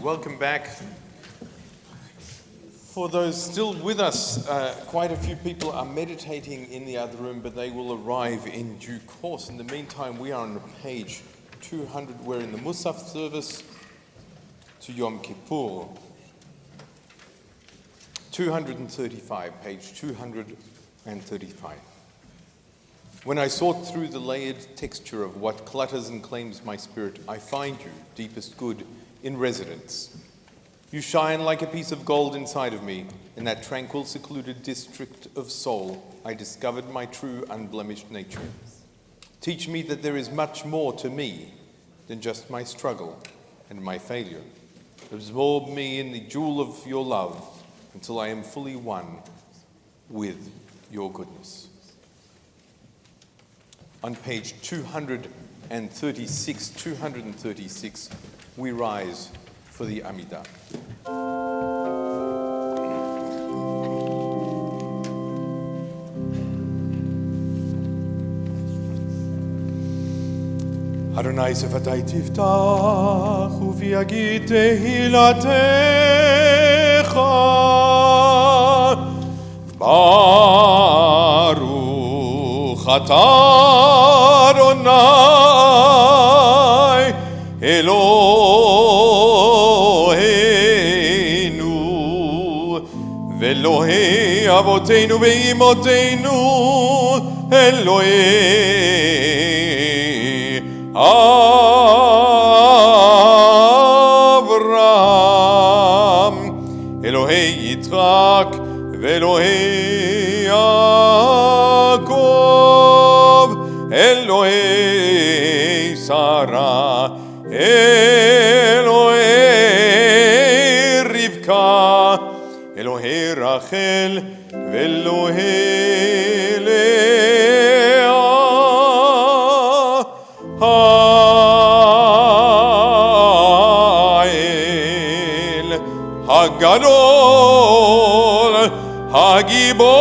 Welcome back. For those still with us, quite a few people are meditating in the other room, but they will arrive in due course. In the meantime, we are on page 200. We're in the Musaf service to Yom Kippur. 235, page 235. When I sort through the layered texture of what clutters and claims my spirit, I find you, deepest good, in residence. You shine like a piece of gold inside of me. In that tranquil, secluded district of soul, I discovered my true, unblemished nature. Teach me that there is much more to me than just my struggle and my failure. Absorb me in the jewel of your love until I am fully one with your goodness. On page 236, we rise for the Amidah. Adonai sefatai tiftach ufi yagid tehilatecha Baruch atah Adonai Eloheinu ve'Elohei avoteinu ve'imoteinu Elohei Avraham Elohei Yitzchak ve'Elohei Yaakov Elohei Sarah Elohei Rivka Elohei Rachel ve'Elohei Leah Ha'el Hagadol Hagibor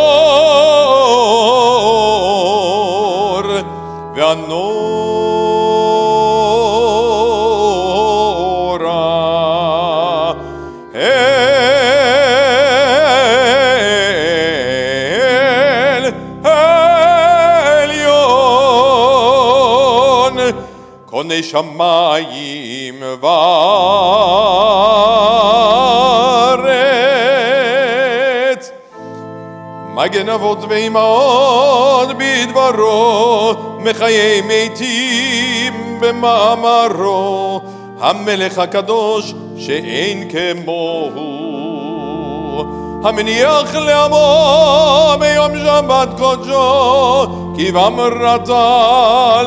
Ve'Anora El Elyon Konei Shamayim Va'aretz Magen Avot ve'Imot bidvaro Mechaye meitim b'ma'amaro Hamelech HaKadosh she'ein kemohu Hameniach le'amo b'yom Shabbat kodsho Ki v'amrata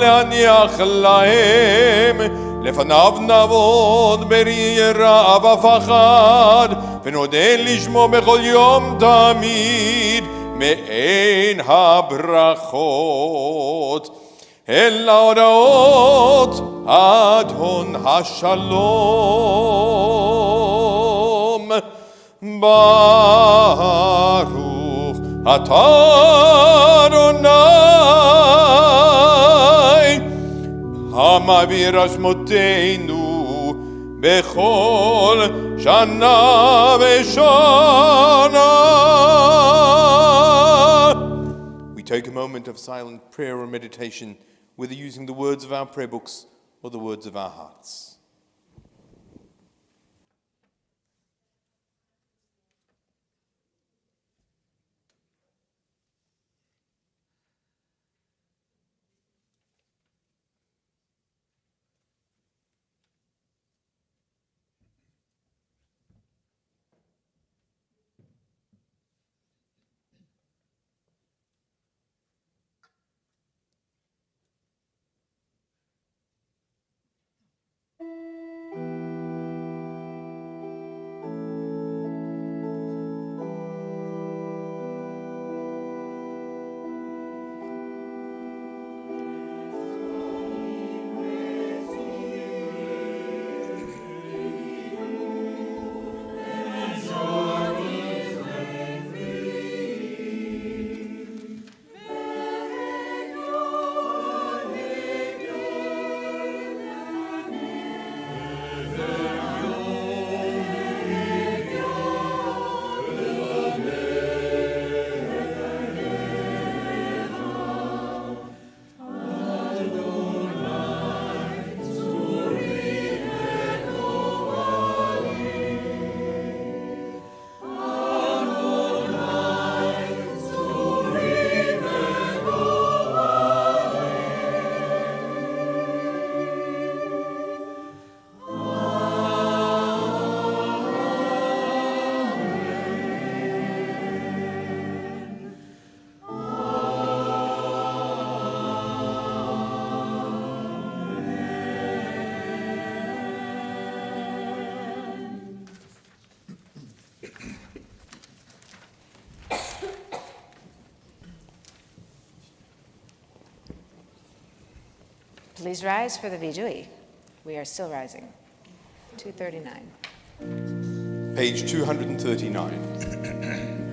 le'aniach lahem לפניו נעבוד ביראה ופחד ונודה לשמו בכל יום תמיד מעין הברכות אל ההודעות אדון השלום ברוך אתה אדוני המעביר אשמותינו בכל שנה ושנה. We take a moment of silent prayer or meditation, whether using the words of our prayer books or the words of our hearts. Please rise for the Vidui. We are still rising. 239. Page 239.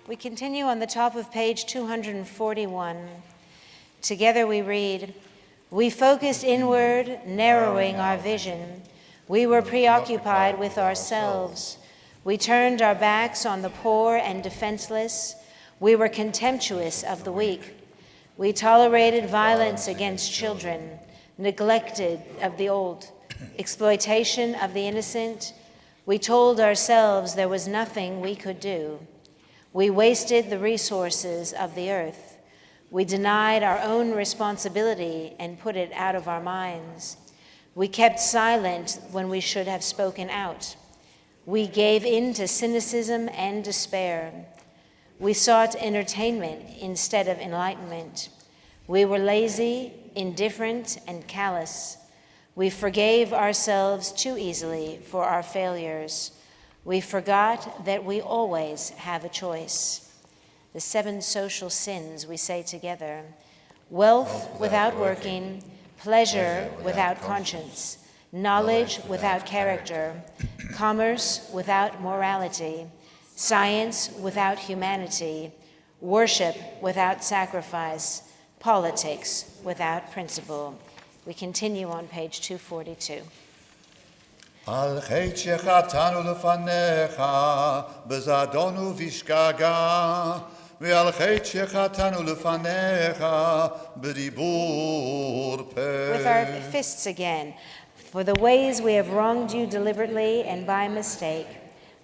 We continue on the top of page 241. Together we read, "We focused inward, narrowing our vision. We were preoccupied with ourselves. We turned our backs on the poor and defenseless. We were contemptuous of the weak. We tolerated violence against children, neglected of the old, exploitation of the innocent. We told ourselves there was nothing we could do. We wasted the resources of the earth. We denied our own responsibility and put it out of our minds. We kept silent when we should have spoken out. We gave in to cynicism and despair. We sought entertainment instead of enlightenment. We were lazy, indifferent, and callous. We forgave ourselves too easily for our failures. We forgot that we always have a choice." The 7 social sins we say together: wealth without working, pleasure without conscience, knowledge without character, commerce without morality, science without humanity, worship without sacrifice, politics without principle. We continue on page 242. על חטא שחטאנו לפניך, בזדון ובשגגה, ועל חטא שחטאנו לפניך, בדיבור פה. With our fists again. For the ways we have wronged you deliberately and by mistake,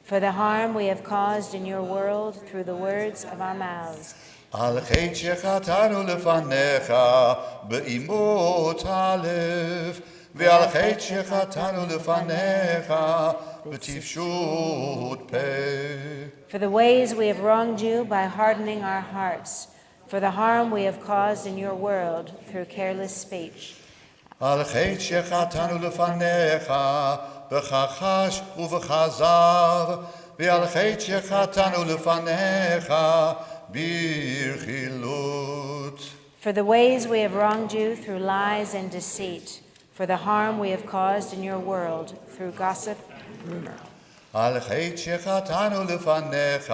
for the harm we have caused in your world through the words of our mouths. על חטא שחטאנו לפניך, באימות הלב, ועל חטא שחטאנו לפניך, בטיפשות פה. For the ways we have wronged you by hardening our hearts, for the harm we have caused in your world through careless speech. על חטא שחטאנו לפניך, בכחש ובכזב, ועל חטא שחטאנו לפניך, ברכילות. For the ways we have wronged you through lies and deceit, for the harm we have caused in your world through gossip and rumor. על חטא שחטאנו לפניך,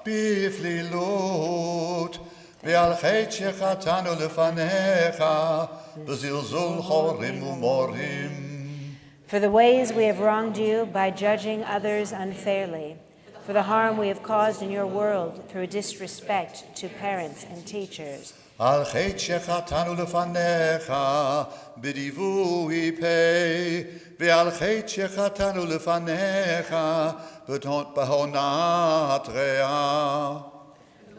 בפלילות, ועל חטא שחטאנו לפניך, בזלזול חורים ומורים. For the ways we have wronged you by judging others unfairly, for the harm we have caused in your world through disrespect to parents and teachers. על חטא שחטאנו לפניך, בדיבוי פה, ועל חטא שחטאנו לפניך, בהונאת רעה.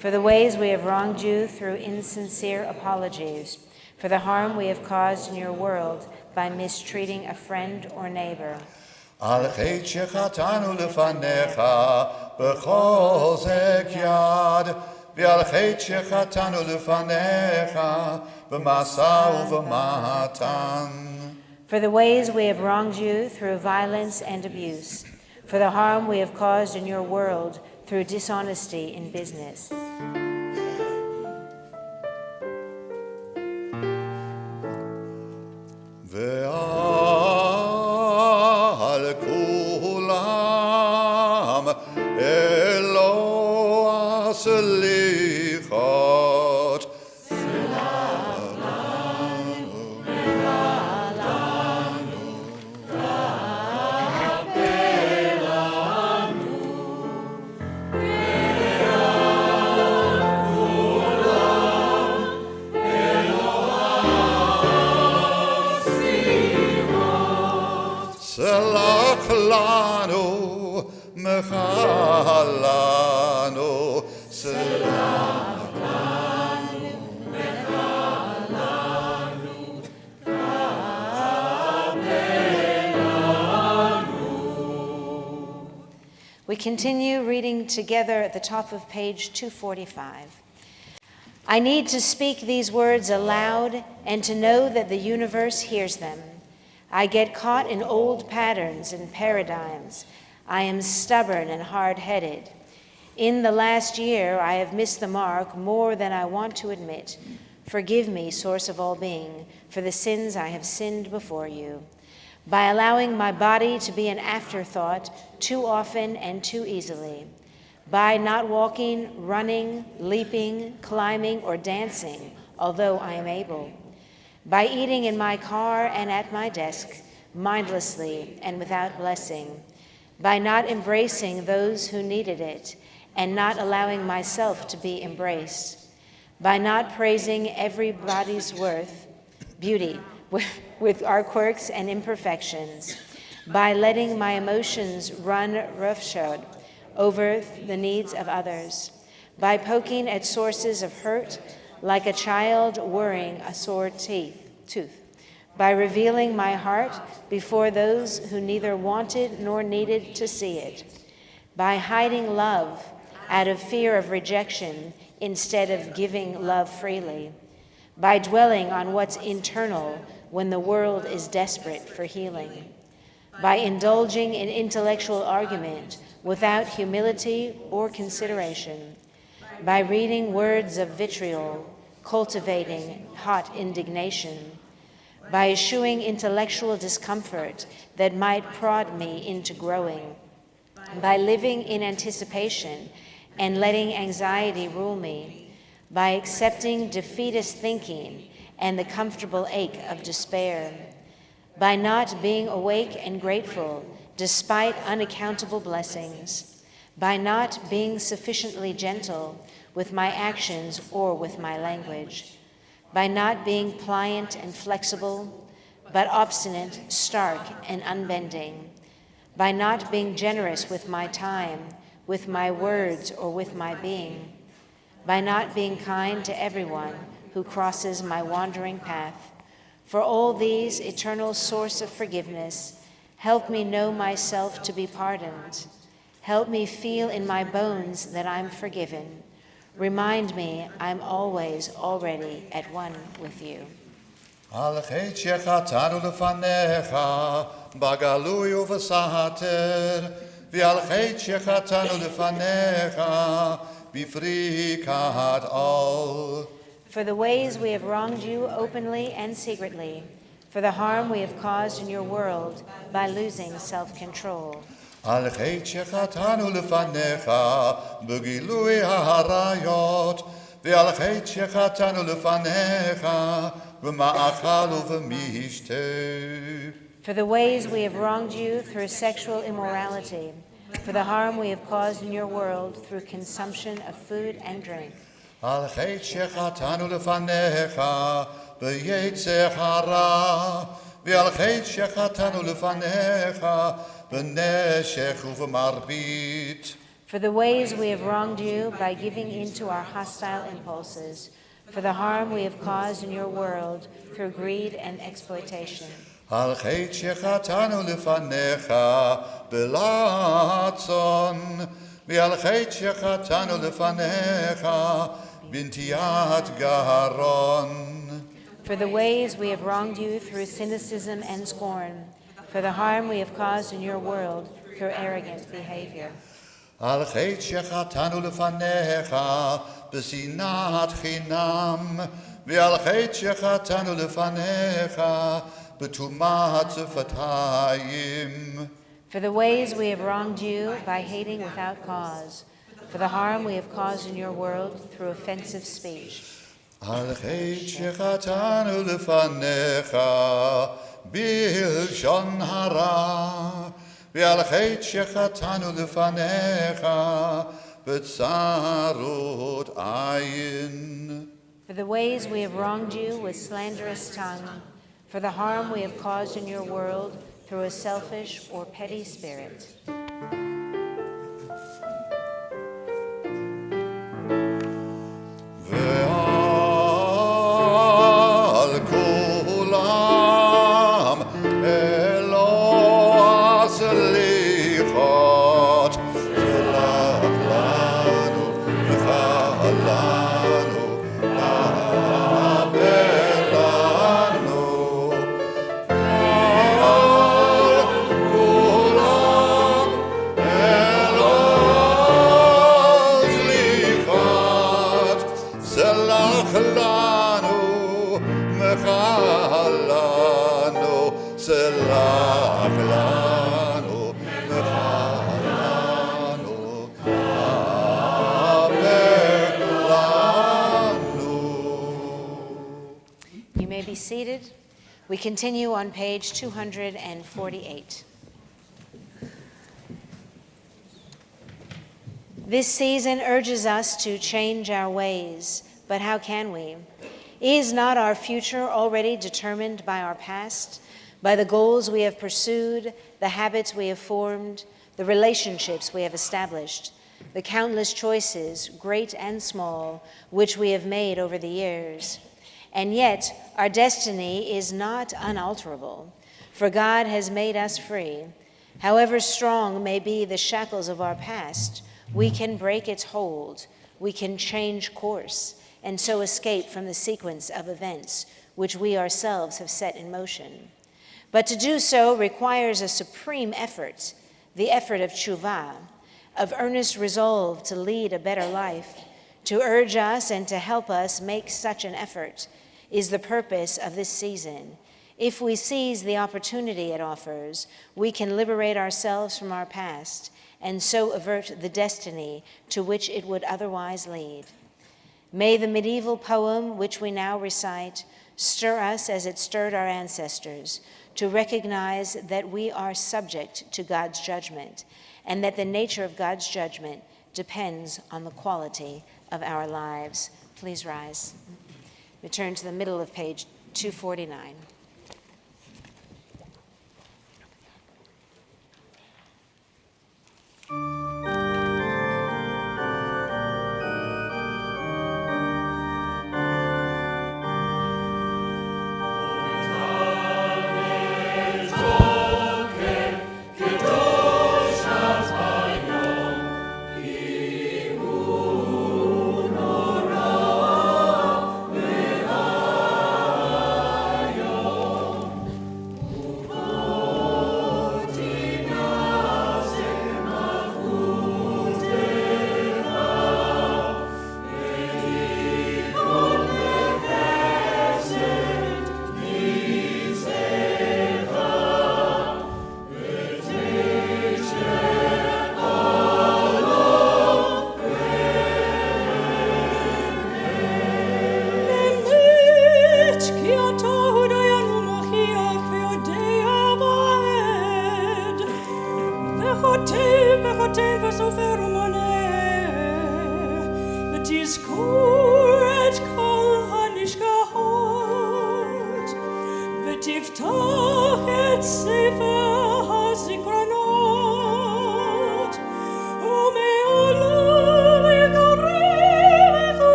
For the ways we have wronged you through insincere apologies, for the harm we have caused in your world by mistreating a friend or neighbor. על חטא שחטאנו לפניך, בחוזק יד, ועל חטא שחטאנו לפניך, במשא ובמתן. For the ways we have wronged you through violence and abuse, for the harm we have caused in your world through dishonesty in business. ועל כולם אלוה סליחות. סלח לנו, מחלנו, סלח לנו, מחלנו, כפרנו. We continue reading together at the top of page 245. I need to speak these words aloud and to know that the universe hears them. I get caught in old patterns and paradigms. I am stubborn and hard-headed. In the last year, I have missed the mark more than I want to admit. Forgive me, source of all being, for the sins I have sinned before you. By allowing my body to be an afterthought too often and too easily. By not walking, running, leaping, climbing, or dancing, although I am able. By eating in my car and at my desk, mindlessly and without blessing, by not embracing those who needed it and not allowing myself to be embraced, by not praising everybody's beauty with our quirks and imperfections, by letting my emotions run roughshod over the needs of others, by poking at sources of hurt like a child worrying a sore tooth, by revealing my heart before those who neither wanted nor needed to see it, by hiding love out of fear of rejection instead of giving love freely, by dwelling on what's internal when the world is desperate for healing, by indulging in intellectual argument without humility or consideration, by reading words of vitriol, cultivating hot indignation, by eschewing intellectual discomfort that might prod me into growing, by living in anticipation and letting anxiety rule me, by accepting defeatist thinking and the comfortable ache of despair, by not being awake and grateful despite unaccountable blessings, by not being sufficiently gentle with my actions or with my language, by not being pliant and flexible, but obstinate, stark, and unbending, by not being generous with my time, with my words, or with my being, by not being kind to everyone who crosses my wandering path. For all these, eternal source of forgiveness, help me know myself to be pardoned. Help me feel in my bones that I'm forgiven. Remind me I'm always already at one with you. על חטא שחטאנו לפניך, בגלוי ובסתר, ועל חטא שחטאנו לפניך, בפריקת עול. For the ways we have wronged you openly and secretly, for the harm we have caused in your world by losing self-control. על חטא שחטאנו לפניך, בגילוי העריות, ועל חטא שחטאנו לפניך, במאכל ובמשתה. For the ways we have wronged you through sexual immorality, for the harm we have caused in your world through consumption of food and drink. על חטא שחטאנו לפניך, ביצר הרע, ועל חטא שחטאנו לפניך, בנשך ובמרבית. For the ways we have wronged you by giving in to our hostile impulses, for the harm we have caused in your world through greed and exploitation. על חטא שחטאנו לפניך, בלעצון, ועל חטא שחטאנו לפניך, בנטיית גרון. For the ways we have wronged you through cynicism and scorn, for the harm we have caused in your world through arrogant behavior. על חטא שחטאנו לפניך, בשנאת חינם, ועל חטא שחטאנו לפניך, בטומאת שפתיים. For the ways we have wronged you by hating without cause, for the harm we have caused in your world through offensive speech. על חטא שחטאנו לפניך, בלשון הרע, ועל חטא שחטאנו לפניך, בצרות עין. For the ways we have wronged you with slanderous tongue, for the harm we have caused in your world through a selfish or petty spirit. ועל כולם אלוה הסליחות, סלח לנו וחלנו, דבר לנו. ועל כולם אלוה הסליחות, סלח לנו מחלנו, סלח לנו מחלנו, דבר לנו. You may be seated. We continue on page 248. This season urges us to change our ways, but how can we? Is not our future already determined by our past, by the goals we have pursued, the habits we have formed, the relationships we have established, the countless choices, great and small, which we have made over the years? And yet, our destiny is not unalterable, for God has made us free. However strong may be the shackles of our past, we can break its hold, we can change course, and so escape from the sequence of events which we ourselves have set in motion. But to do so requires a supreme effort, the effort of tshuva, of earnest resolve to lead a better life. To urge us and to help us make such an effort is the purpose of this season. If we seize the opportunity it offers, we can liberate ourselves from our past and so avert the destiny to which it would otherwise lead. May the medieval poem which we now recite stir us as it stirred our ancestors, to recognize that we are subject to God's judgment and that the nature of God's judgment depends on the quality of our lives. Please rise. We turn to the middle of page 249.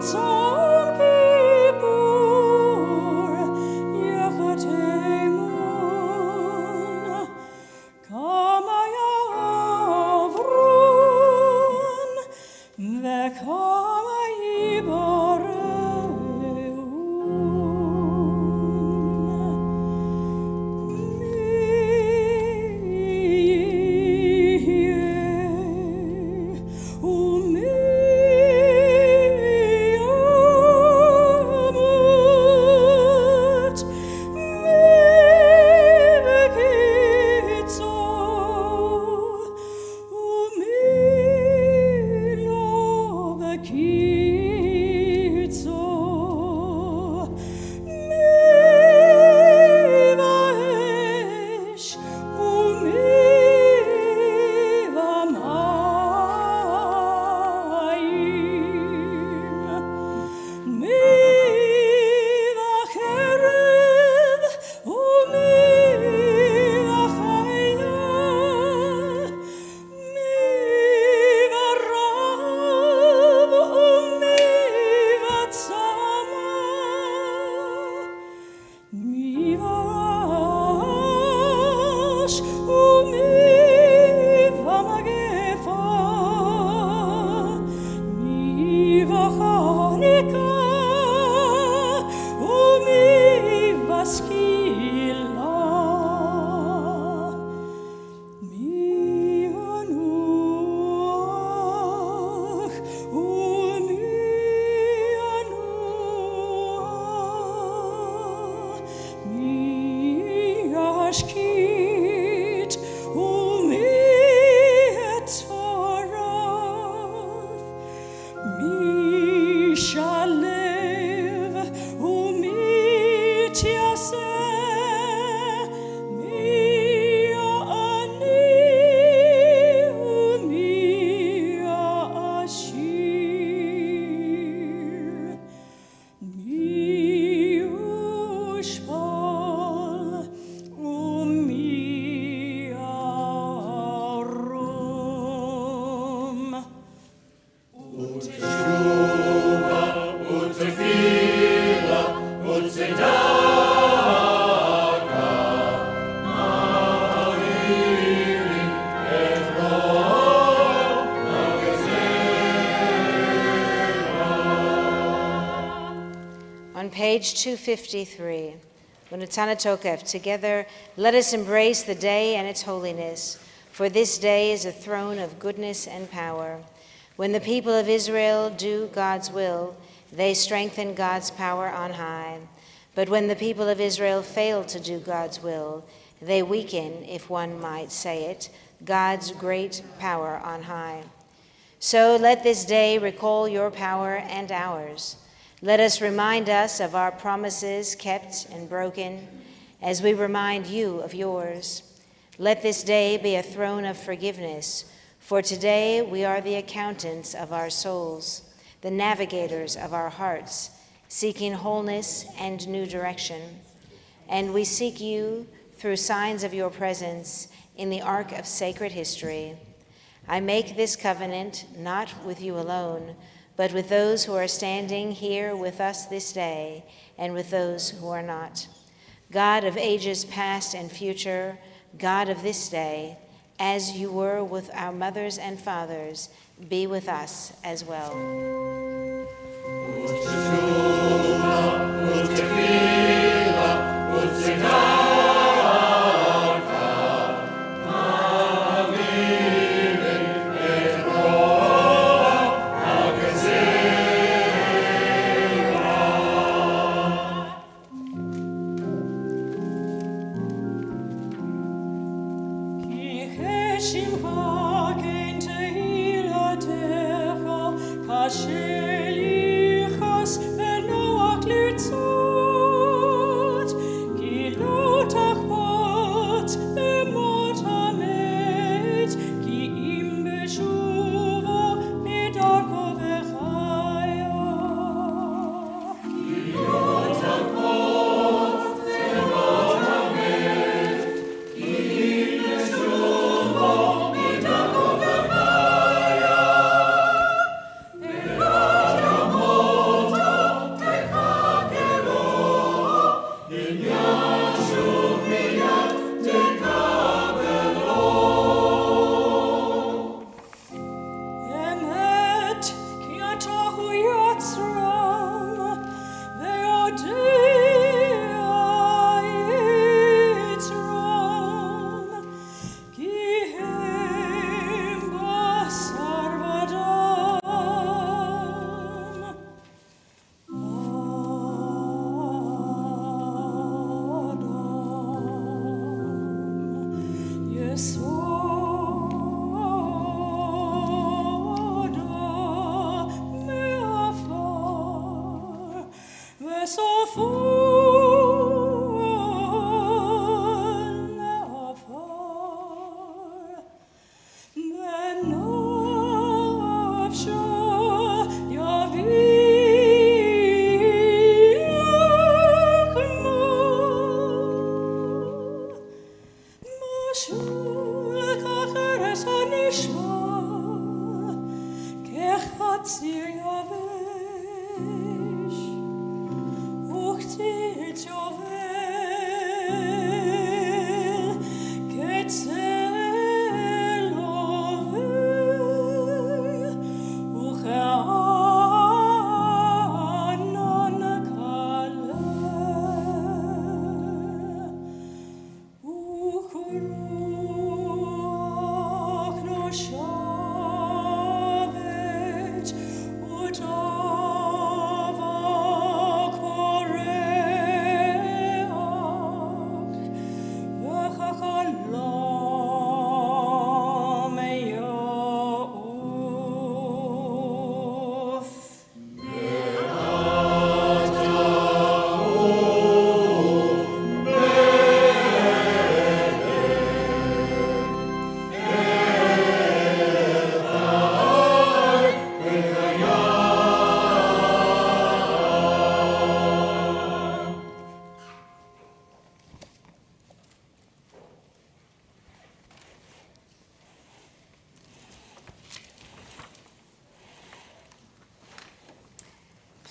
Song Page 253. Unatana Tokef. Together, let us embrace the day and its holiness, for this day is a throne of goodness and power. When the people of Israel do God's will, they strengthen God's power on high. But when the people of Israel fail to do God's will, they weaken, if one might say it, God's great power on high. So let this day recall your power and ours. Let us remind us of our promises kept and broken, as we remind you of yours. Let this day be a throne of forgiveness, for today we are the accountants of our souls, the navigators of our hearts, seeking wholeness and new direction. And we seek you through signs of your presence in the arc of sacred history. I make this covenant not with you alone, but with those who are standing here with us this day, and with those who are not. God of ages past and future, God of this day, as you were with our mothers and fathers, be with us as well. Shimcha kein teila techa kasher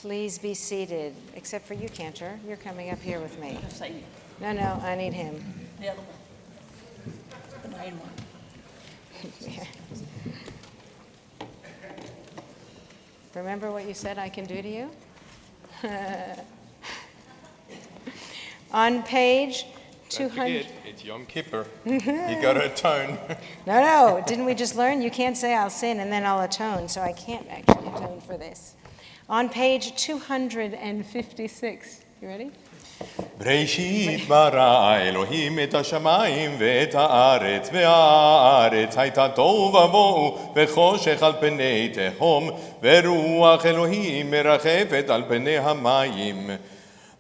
Please be seated, except for you, Cantor. You're coming up here with me. No, I need him. The other one. The main one. Remember what you said I can do to you? On page Don't 200. forget, it's Yom Kippur. You got to atone. No, didn't we just learn? You can't say I'll sin and then I'll atone, so I can't actually atone for this. On page 256. You ready? בראשית ברא אלוהים את השמיים ואת הארץ, והארץ הייתה תוהו ובוהו וחושך על פני תהום, ורוח אלוהים מרחפת על פני המים.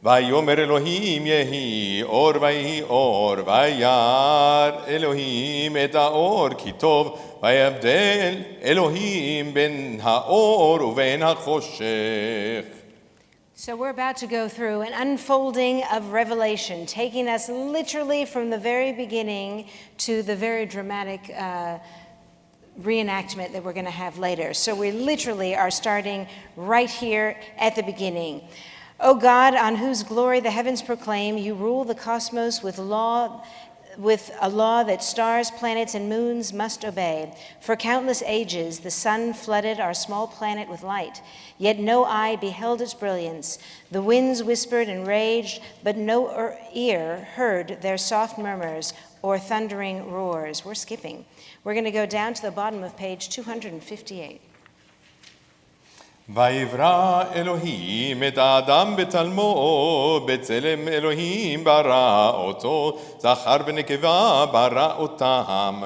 ויאמר אלוהים יהי אור ויהי אור, וירא אלוהים את האור כי טוב, ויבדל אלוהים בין האור ובין החושך. So we're about to go through an unfolding of Revelation, taking us literally from the very beginning to the very dramatic reenactment that we're going to have later. So we literally are starting right here at the beginning. O God, on whose glory the heavens proclaim, you rule the cosmos with a law that stars, planets, and moons must obey. For countless ages, the sun flooded our small planet with light, yet no eye beheld its brilliance. The winds whispered and raged, but no ear heard their soft murmurs or thundering roars. We're skipping. We're going to go down to the bottom of page 258. ויברא אלוהים את האדם בצלמו, בצלם אלוהים ברא אותו, זכר ונקבה ברא אותם.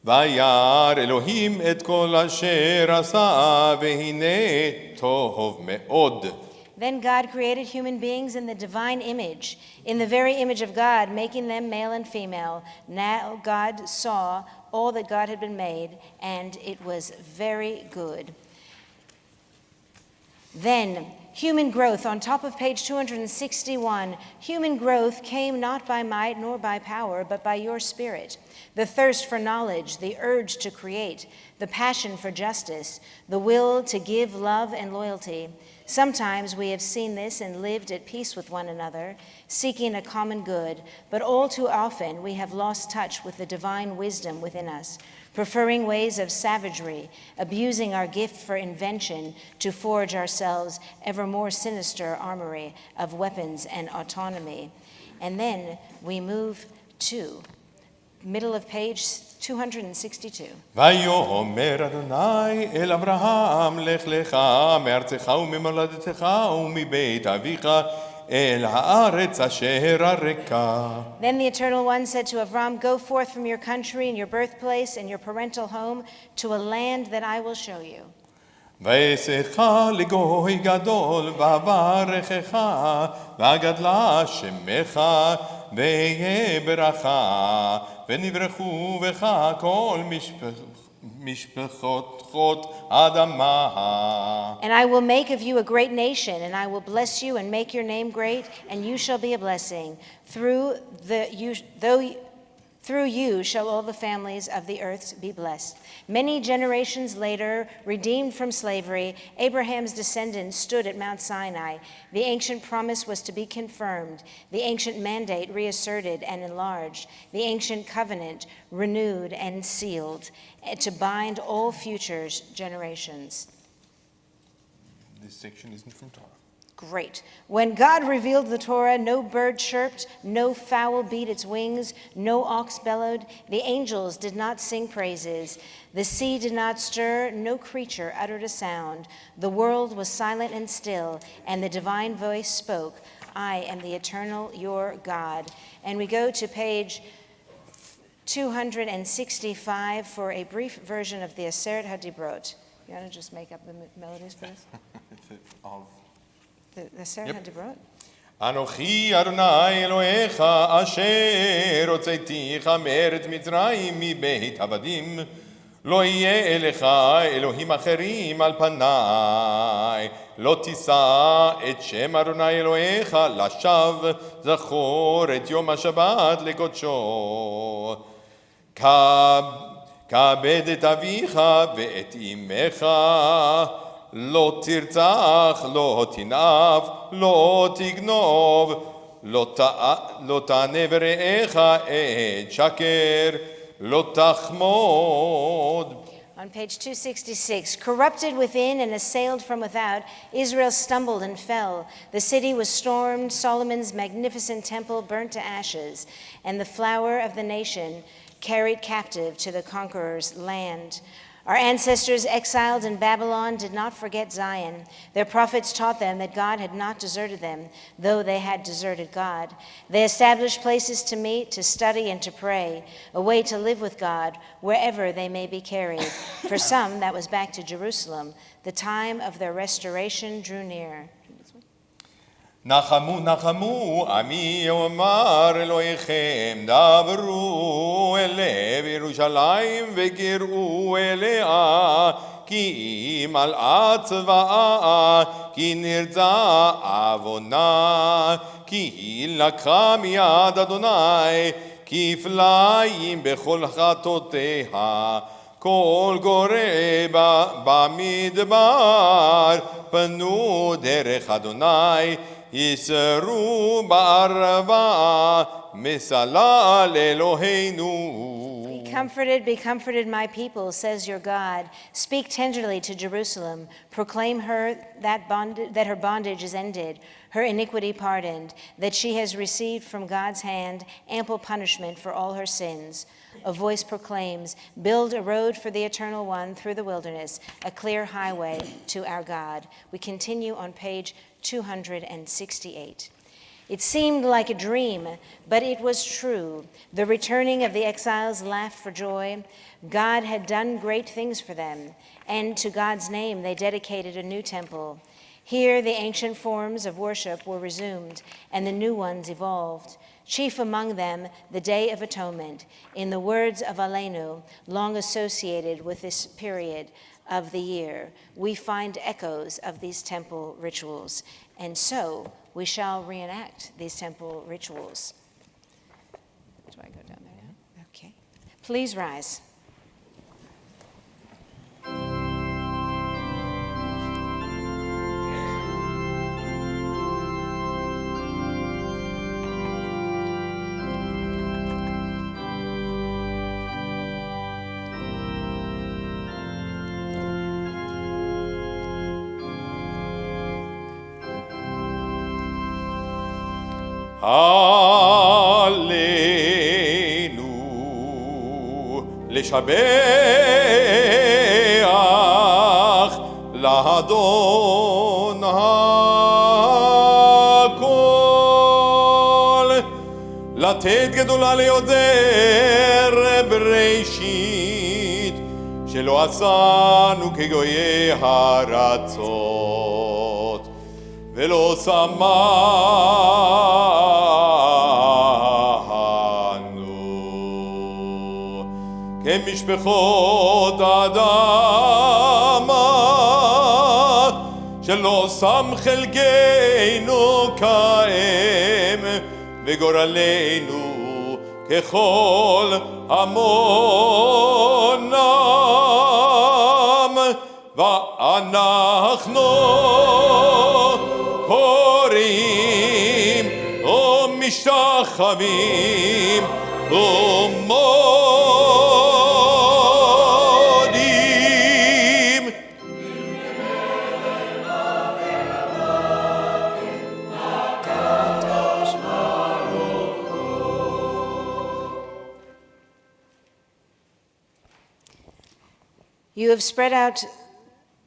וירא אלוהים את כל אשר עשה, והנה טוב מאוד. Then God created human beings in the divine image, in the very image of God, making them male and female. Now God saw all that God had been made, and it was very good. Then, human growth, on top of page 261, human growth came not by might nor by power, but by your Spirit. The thirst for knowledge, the urge to create, the passion for justice, the will to give love and loyalty. Sometimes we have seen this and lived at peace with one another, seeking a common good, but all too often we have lost touch with the divine wisdom within us, preferring ways of savagery, abusing our gift for invention to forge ourselves ever more sinister armory of weapons and autonomy. And then we move to middle of page 262. ויאמר אדוני אל אברהם, לך לך מארצך וממולדתך ומבית אביך אל הארץ אשר אראך. Then the Eternal One said to Avram, go forth from your country and your birthplace and your parental home to a land that I will show you. ואעשך לגוי גדול ואברכך וגדלה שמך ויהיה ברכה ונברכו בך כל משפחות האדמה. And I will make of you a great nation, and I will bless you and make your name great, and you shall be a blessing. Through you shall all the families of the earth be blessed. Many generations later, redeemed from slavery, Abraham's descendants stood at Mount Sinai. The ancient promise was to be confirmed, the ancient mandate reasserted and enlarged, the ancient covenant renewed and sealed, to bind all future generations. This section isn't from Torah. Great. When God revealed the Torah, no bird chirped, no fowl beat its wings, no ox bellowed, the angels did not sing praises, the sea did not stir, no creature uttered a sound. The world was silent and still, and the divine voice spoke, I am the eternal, your God. And we go to page 265 for a brief version of the Aseret HaDibrot. You want to just make up the melodies for this? The Aseret HaDibrot? אנוכי אדוני אלוהיך אשר הוצאתיך מארץ מצרים מבית עבדים לא יהיה אליך אלוהים אחרים על פניי לא תישא את שם אדוני אלוהיך לשווא זכור את יום השבת לקודשו כבד את אביך ואת אמך לא תרצח, לא תנאף, לא תגנוב, לא תענה ברעך עת שקר, לא תחמוד. On page 266, corrupted within and assailed from without, Israel stumbled and fell. The city was stormed, Solomon's magnificent temple burnt to ashes, and the flower of the nation carried captive to the conqueror's land. Our ancestors exiled in Babylon did not forget Zion. Their prophets taught them that God had not deserted them, though they had deserted God. They established places to meet, to study, and to pray, a way to live with God wherever they may be carried. For some, that was back to Jerusalem. The time of their restoration drew near. נחמו נחמו עמי יאמר אלוהיכם דברו אל לב ירושלים וקראו אליה כי מלאה צבאה כי נרצה עוונה כי היא לקחה מיד אדוני כפליים בכל חטאותיה כל גורה במדבר פנו דרך אדוני יסרו בערבה מסלה לאלוהינו. Be comforted, my people, says your God. Speak tenderly to Jerusalem. Proclaim her that her bondage is ended, her iniquity pardoned, that she has received from God's hand ample punishment for all her sins. A voice proclaims, build a road for the Eternal One through the wilderness, a clear highway to our God. We continue on page 268. It seemed like a dream, but it was true. The returning of the exiles laughed for joy. God had done great things for them, and to God's name they dedicated a new temple. Here the ancient forms of worship were resumed, and the new ones evolved. Chief among them, the Day of Atonement, in the words of Aleinu, long associated with this period of the year, we find echoes of these temple rituals, and so we shall reenact these temple rituals. Do I go down there now? Okay. Please rise. עלינו לשבח לאדון הכל לתת גדולה ליותר בראשית שלא עשנו כגויי הארצות ולא שמענו כמשפחות האדמה שלא שם חלקנו כאם וגורלנו ככל המונם ואנחנו קוראים ומשתחווים ומודים You have spread out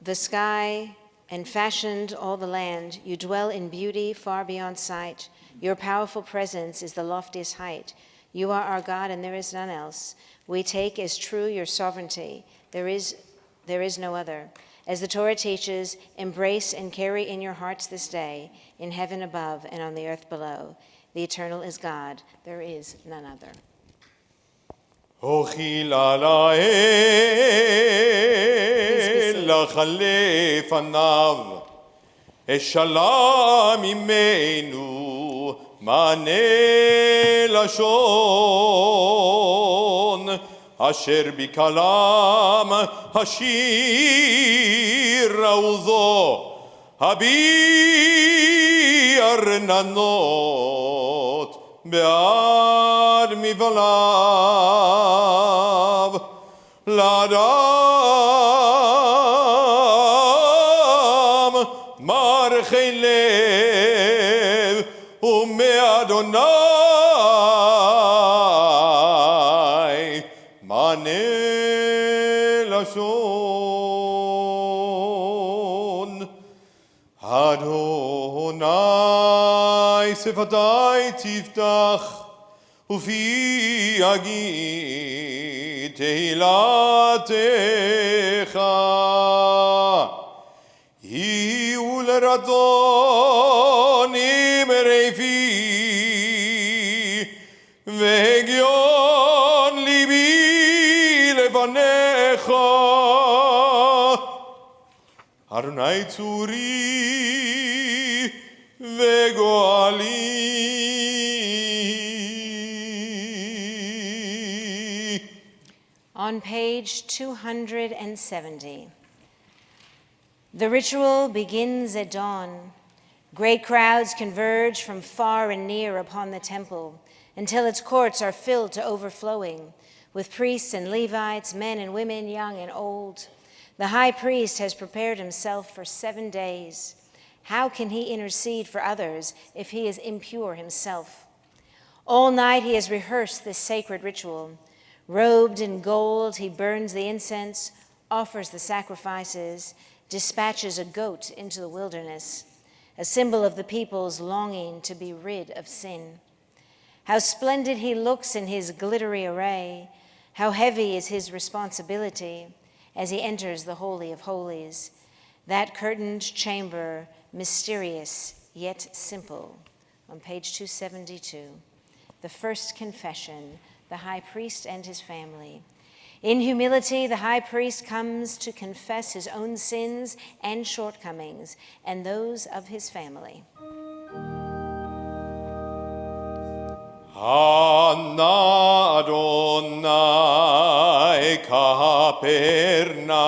the sky and fashioned all the land. You dwell in beauty far beyond sight. Your powerful presence is the loftiest height. You are our God, and there is none else. We take as true your sovereignty. There is no other. As the Torah teaches, embrace and carry in your hearts this day, in heaven above and on the earth below. The eternal is God. There is none other. הוחיל עליהם לחלף עניו, אשלה ממנו מענה לשון, אשר בקלם השיר עוזו, הביע רננות בעד מבליו, לאדם מרחי לב ומאדוני מענה לשון. אדוני שפתי תפתח ופי יגיד תהילתך, יהיו לרצון אמרי פי והגיון ליבי לפניך. אדוני צורי וגואלי. On page 270, the ritual begins at dawn. Great crowds converge from far and near upon the temple until its courts are filled to overflowing with priests and Levites, men and women, young and old. The high priest has prepared himself for 7 days. How can he intercede for others if he is impure himself? All night he has rehearsed this sacred ritual. Robed in gold, he burns the incense, offers the sacrifices, dispatches a goat into the wilderness, a symbol of the people's longing to be rid of sin. How splendid he looks in his glittery array. How heavy is his responsibility as he enters the Holy of Holies, that curtained chamber, mysterious yet simple. On page 272, the first confession, the high priest and his family. In humility, the high priest comes to confess his own sins and shortcomings and those of his family. Anna Adonai kaperna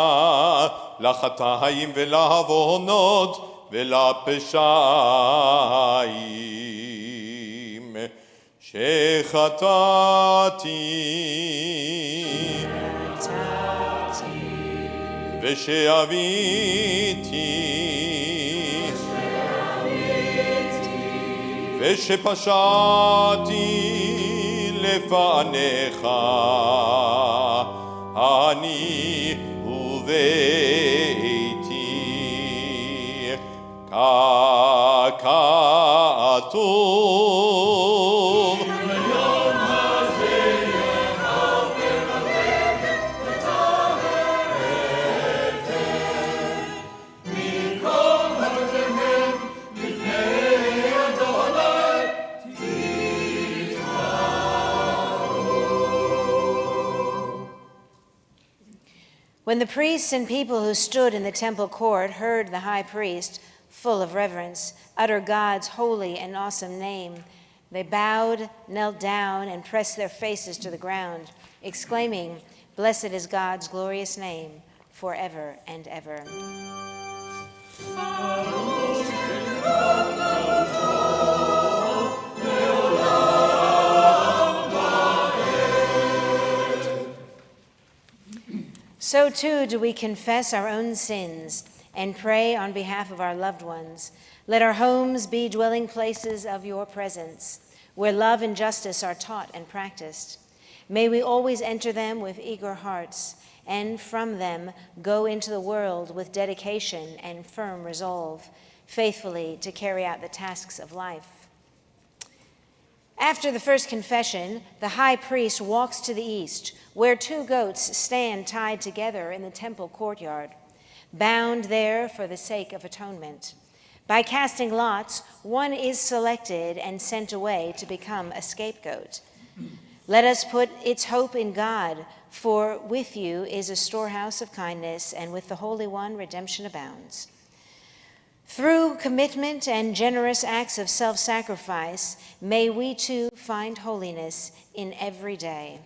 לחטאים ולעוונות ולפשעים שחטאתי ושעוויתי ושפשעתי לפניך אני וביתי ככתוב When the priests and people who stood in the temple court heard the high priest, full of reverence, utter God's holy and awesome name, they bowed, knelt down, and pressed their faces to the ground, exclaiming, "Blessed is God's glorious name, forever and ever." So too do we confess our own sins and pray on behalf of our loved ones. Let our homes be dwelling places of your presence, where love and justice are taught and practiced. May we always enter them with eager hearts and from them go into the world with dedication and firm resolve, faithfully to carry out the tasks of life. After the first confession, the high priest walks to the east, where 2 goats stand tied together in the temple courtyard, bound there for the sake of atonement. By casting lots, one is selected and sent away to become a scapegoat. Let us put its hope in God, for with you is a storehouse of kindness, and with the Holy One redemption abounds. Through commitment and generous acts of self-sacrifice, may we too find holiness in every day.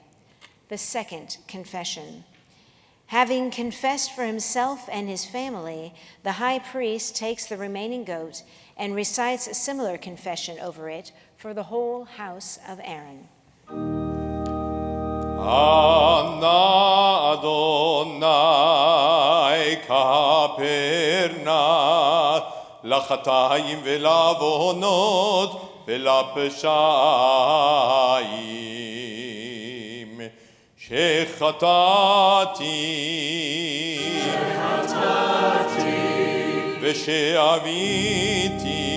The second confession. Having confessed for himself and his family, the high priest takes the remaining goat and recites a similar confession over it for the whole house of Aaron. Anna Adonai kaperna lachatayim velavonot velapeshayim shechatati ושאביתי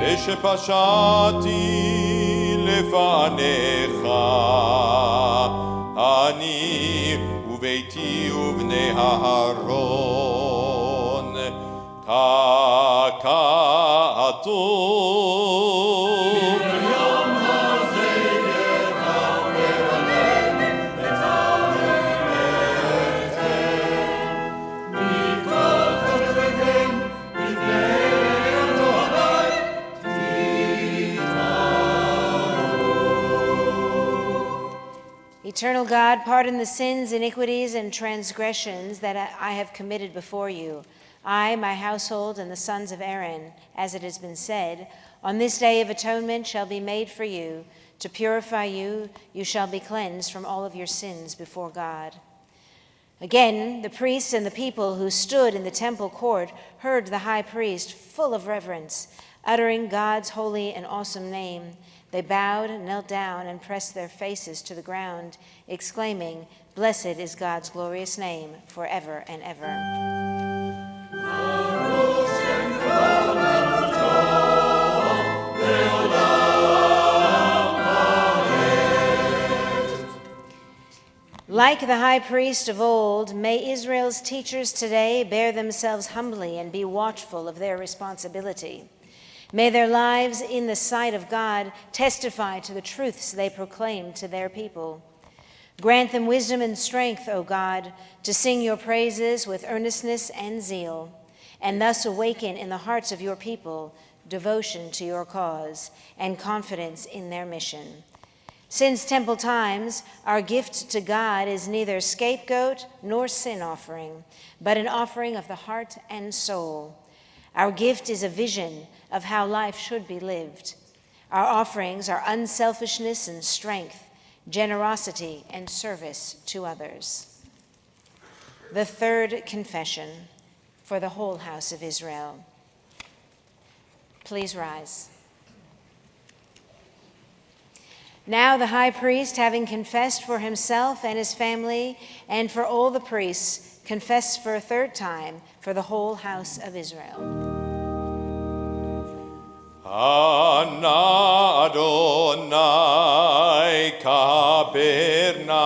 ושפשעתי לפניך אני וביתי ובני אהרון ככתוב ביום הזה יכפר עליהם וטהרתם מכל חטאיהם לפני אדוני Eternal God, pardon the sins, iniquities, and transgressions that I have committed before you, I, my household, and the sons of Aaron, as it has been said, on this day of atonement shall be made for you. To purify you, you shall be cleansed from all of your sins before God. Again, the priests and the people who stood in the temple court heard the high priest, full of reverence, uttering God's holy and awesome name. They bowed, knelt down, and pressed their faces to the ground, exclaiming, "Blessed is God's glorious name, forever and ever." Like the high priest of old, may Israel's teachers today bear themselves humbly and be watchful of their responsibility. May their lives in the sight of God testify to the truths they proclaim to their people. Grant them wisdom and strength, O God, to sing your praises with earnestness and zeal, and thus awaken in the hearts of your people devotion to your cause and confidence in their mission. Since temple times, our gift to God is neither scapegoat nor sin offering, but an offering of the heart and soul. Our gift is a vision of how life should be lived. Our offerings are unselfishness and strength, generosity and service to others. The third confession for the whole house of Israel. Please rise. Now the high priest, having confessed for himself and his family and for all the priests, confess for a third time for the whole house of Israel. Anna Adonai kaperna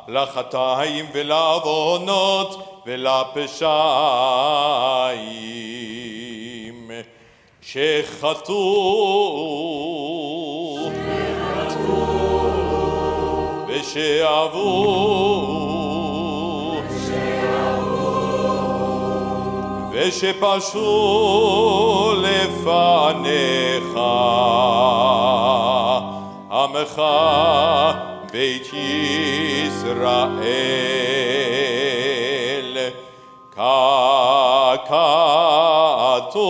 lachatayim velavonot velapeshayim shechatu ושאבו ושפשעו לפניך עמך בית ישראל ככתוב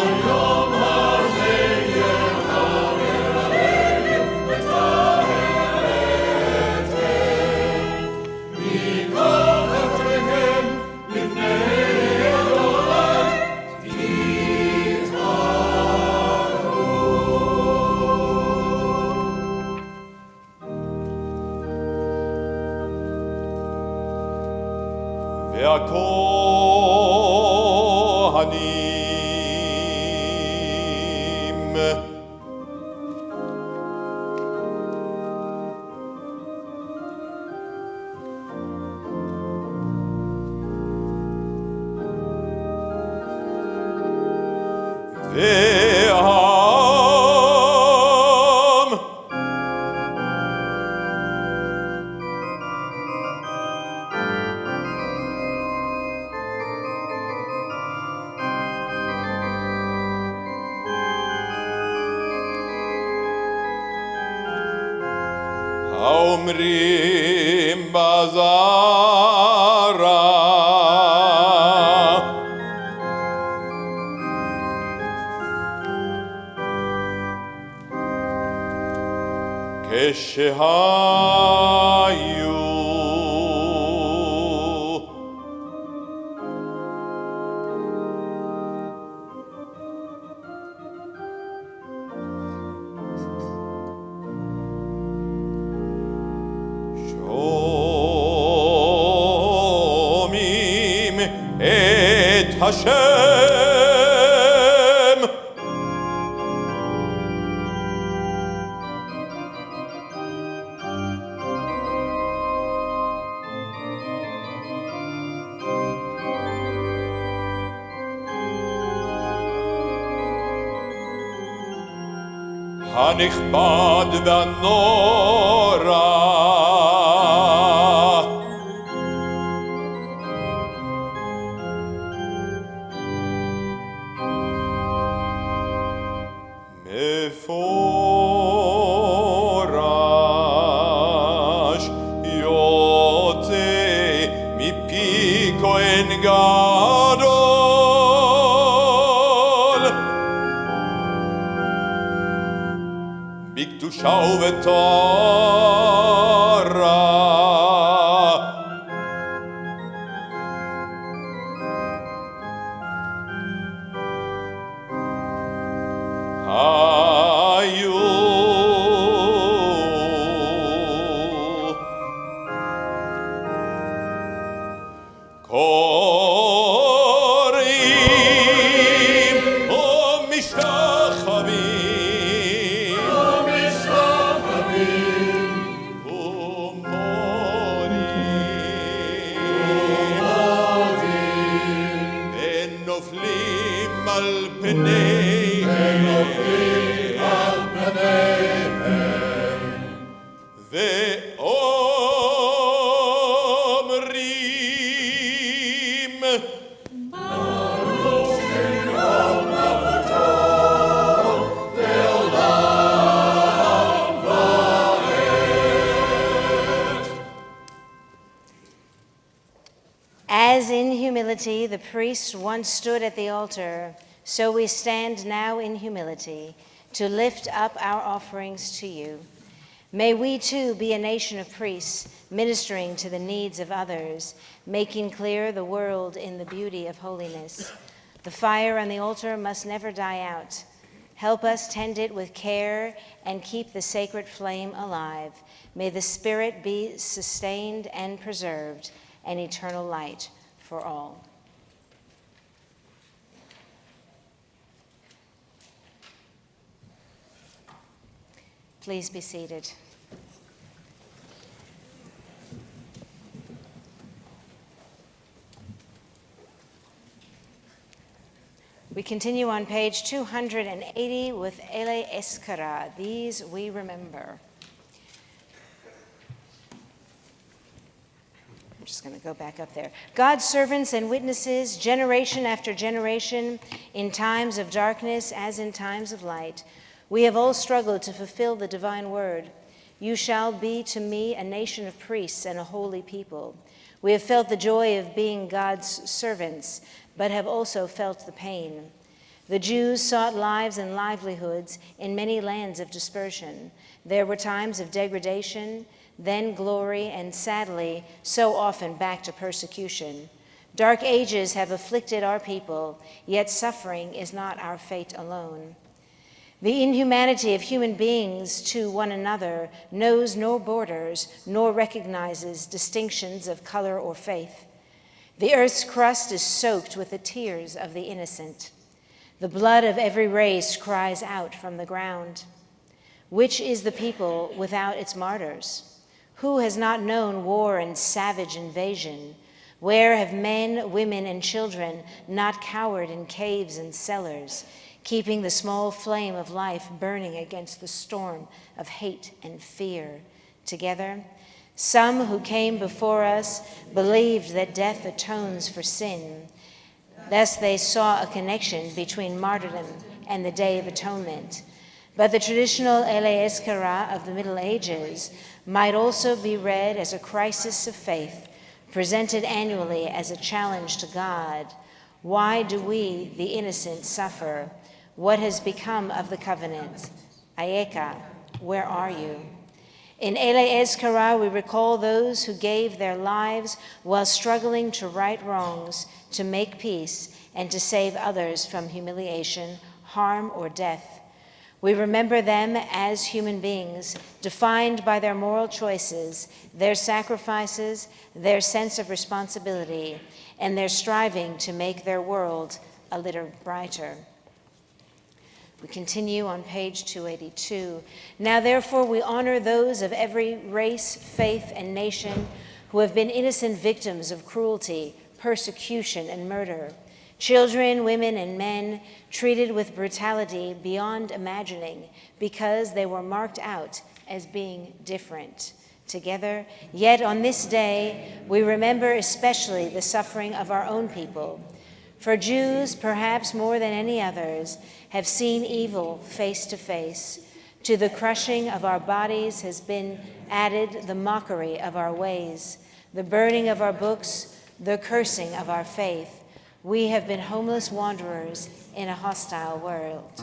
ביום הזה יכפר עליהם וטהרתם מכל חטאיהם לפני אדוני תטהרו. והכהנים. והעם. האומרים בזרה. כשהיו שומעים את השם הנכבד והנורא. מפורש יוצא מפי כהן גדול בקדושה ובטהרה. היו קוראים ומשתחווים ומודים ונופלים על פניהם ואומרים As in humility the priests once stood at the altar, so we stand now in humility to lift up our offerings to you. May we too be a nation of priests, ministering to the needs of others, making clear the world in the beauty of holiness. The fire on the altar must never die out. Help us tend it with care and keep the sacred flame alive. May the Spirit be sustained and preserved, an eternal light for all. Please be seated. We continue on page 280 with Ele Eskara. These we remember. I'm just going to go back up there. God's servants and witnesses, generation after generation, in times of darkness as in times of light, we have all struggled to fulfill the divine word. You shall be to me a nation of priests and a holy people. We have felt the joy of being God's servants, but have also felt the pain. The Jews sought lives and livelihoods in many lands of dispersion. There were times of degradation, then glory, and sadly, so often back to persecution. Dark ages have afflicted our people, yet suffering is not our fate alone. The inhumanity of human beings to one another knows no borders, nor recognizes distinctions of color or faith. The earth's crust is soaked with the tears of the innocent. The blood of every race cries out from the ground. Which is the people without its martyrs? Who has not known war and savage invasion? Where have men, women, and children not cowered in caves and cellars, keeping the small flame of life burning against the storm of hate and fear? Together, some who came before us believed that death atones for sin. Thus they saw a connection between martyrdom and the Day of Atonement. But the traditional Ele Eskara of the Middle Ages might also be read as a crisis of faith, presented annually as a challenge to God. Why do we, the innocent, suffer? What has become of the covenant? Ayeka, where are you? In Ele Eskara, we recall those who gave their lives while struggling to right wrongs, to make peace, and to save others from humiliation, harm, or death. We remember them as human beings, defined by their moral choices, their sacrifices, their sense of responsibility, and their striving to make their world a little brighter. We continue on page 282. Now, therefore, we honor those of every race, faith, and nation who have been innocent victims of cruelty, persecution, and murder. Children, women, and men treated with brutality beyond imagining because they were marked out as being different. Together, yet on this day, we remember especially the suffering of our own people. For Jews, perhaps more than any others, have seen evil face to face. To the crushing of our bodies has been added the mockery of our ways, the burning of our books, the cursing of our faith. We have been homeless wanderers in a hostile world.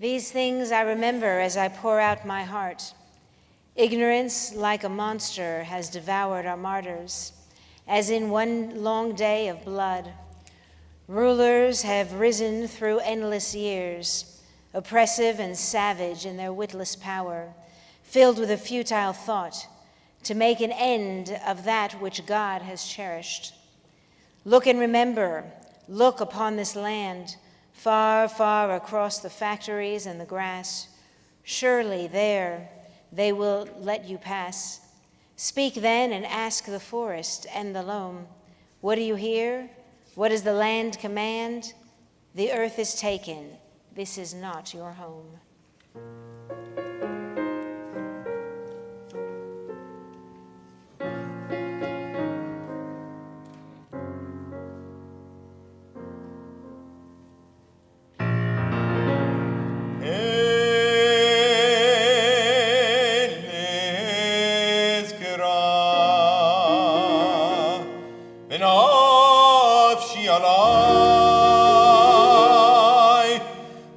These things I remember as I pour out my heart. Ignorance, like a monster, has devoured our martyrs, as in one long day of blood. Rulers have risen through endless years, oppressive and savage in their witless power, filled with a futile thought, to make an end of that which God has cherished. Look and remember, look upon this land, far, far across the factories and the grass. Surely there they will let you pass. Speak then and ask the forest and the loam, what do you hear? What does the land command? The earth is taken. This is not your home.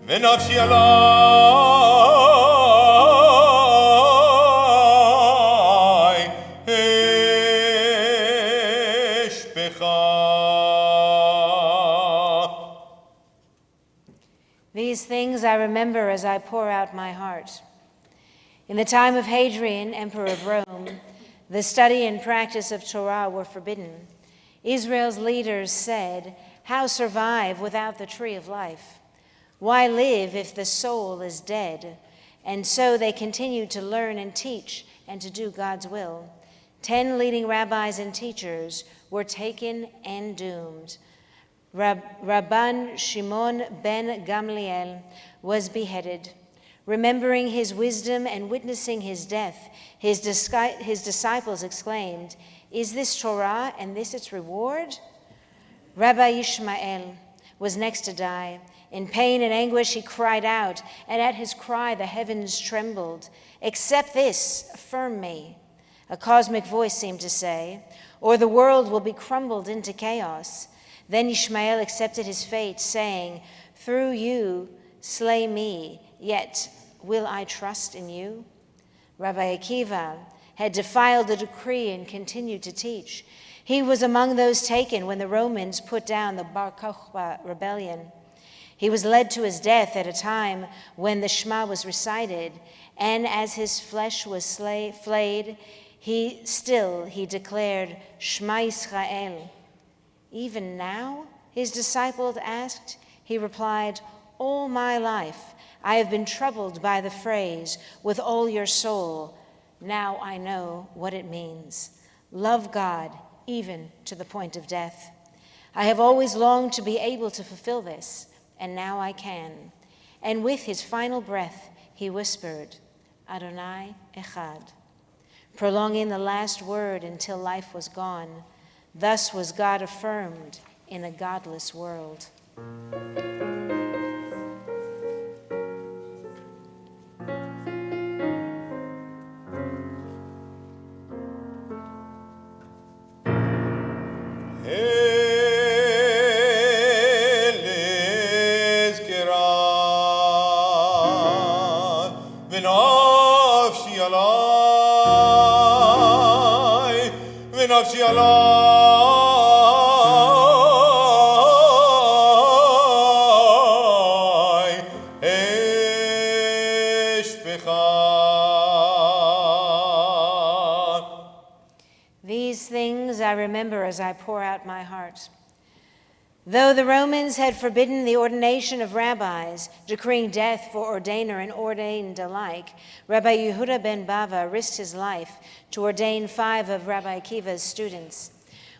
ונפשי עלי אשפכה. These things I remember as I pour out my heart. In the time of Hadrian, Emperor of Rome, the study and practice of Torah were forbidden. Israel's leaders said, "How survive without the tree of life? Why live if the soul is dead?" And so they continued to learn and teach and to do God's will. 10 leading rabbis and teachers were taken and doomed. Rabban Shimon ben Gamliel was beheaded. Remembering his wisdom and witnessing his death, his disciples exclaimed, "Is this Torah and this its reward?" Rabbi Ishmael was next to die. In pain and anguish he cried out, and at his cry the heavens trembled. "Accept this, affirm me," a cosmic voice seemed to say, "or the world will be crumbled into chaos." Then Ishmael accepted his fate, saying, "Through you slay me, yet will I trust in you?" Rabbi Akiva had defiled the decree and continued to teach. He was among those taken when the Romans put down the Bar Kokhba rebellion. He was led to his death at a time when the Shema was recited, and as his flesh was flayed, he declared, "Shema Yisrael." "Even now?" his disciples asked. He replied, "All my life I have been troubled by the phrase, 'with all your soul.' Now I know what it means. Love God even to the point of death. I have always longed to be able to fulfill this, and now I can." And with his final breath, he whispered, "Adonai Echad," prolonging the last word until life was gone. Thus was God affirmed in a godless world. ונפשי עלי אשפכה. These things I remember as I pour out my heart. Though the Romans had forbidden the ordination of rabbis, decreeing death for ordainer and ordained alike, Rabbi Yehuda ben Bava risked his life to ordain 5 of Rabbi Akiva's students.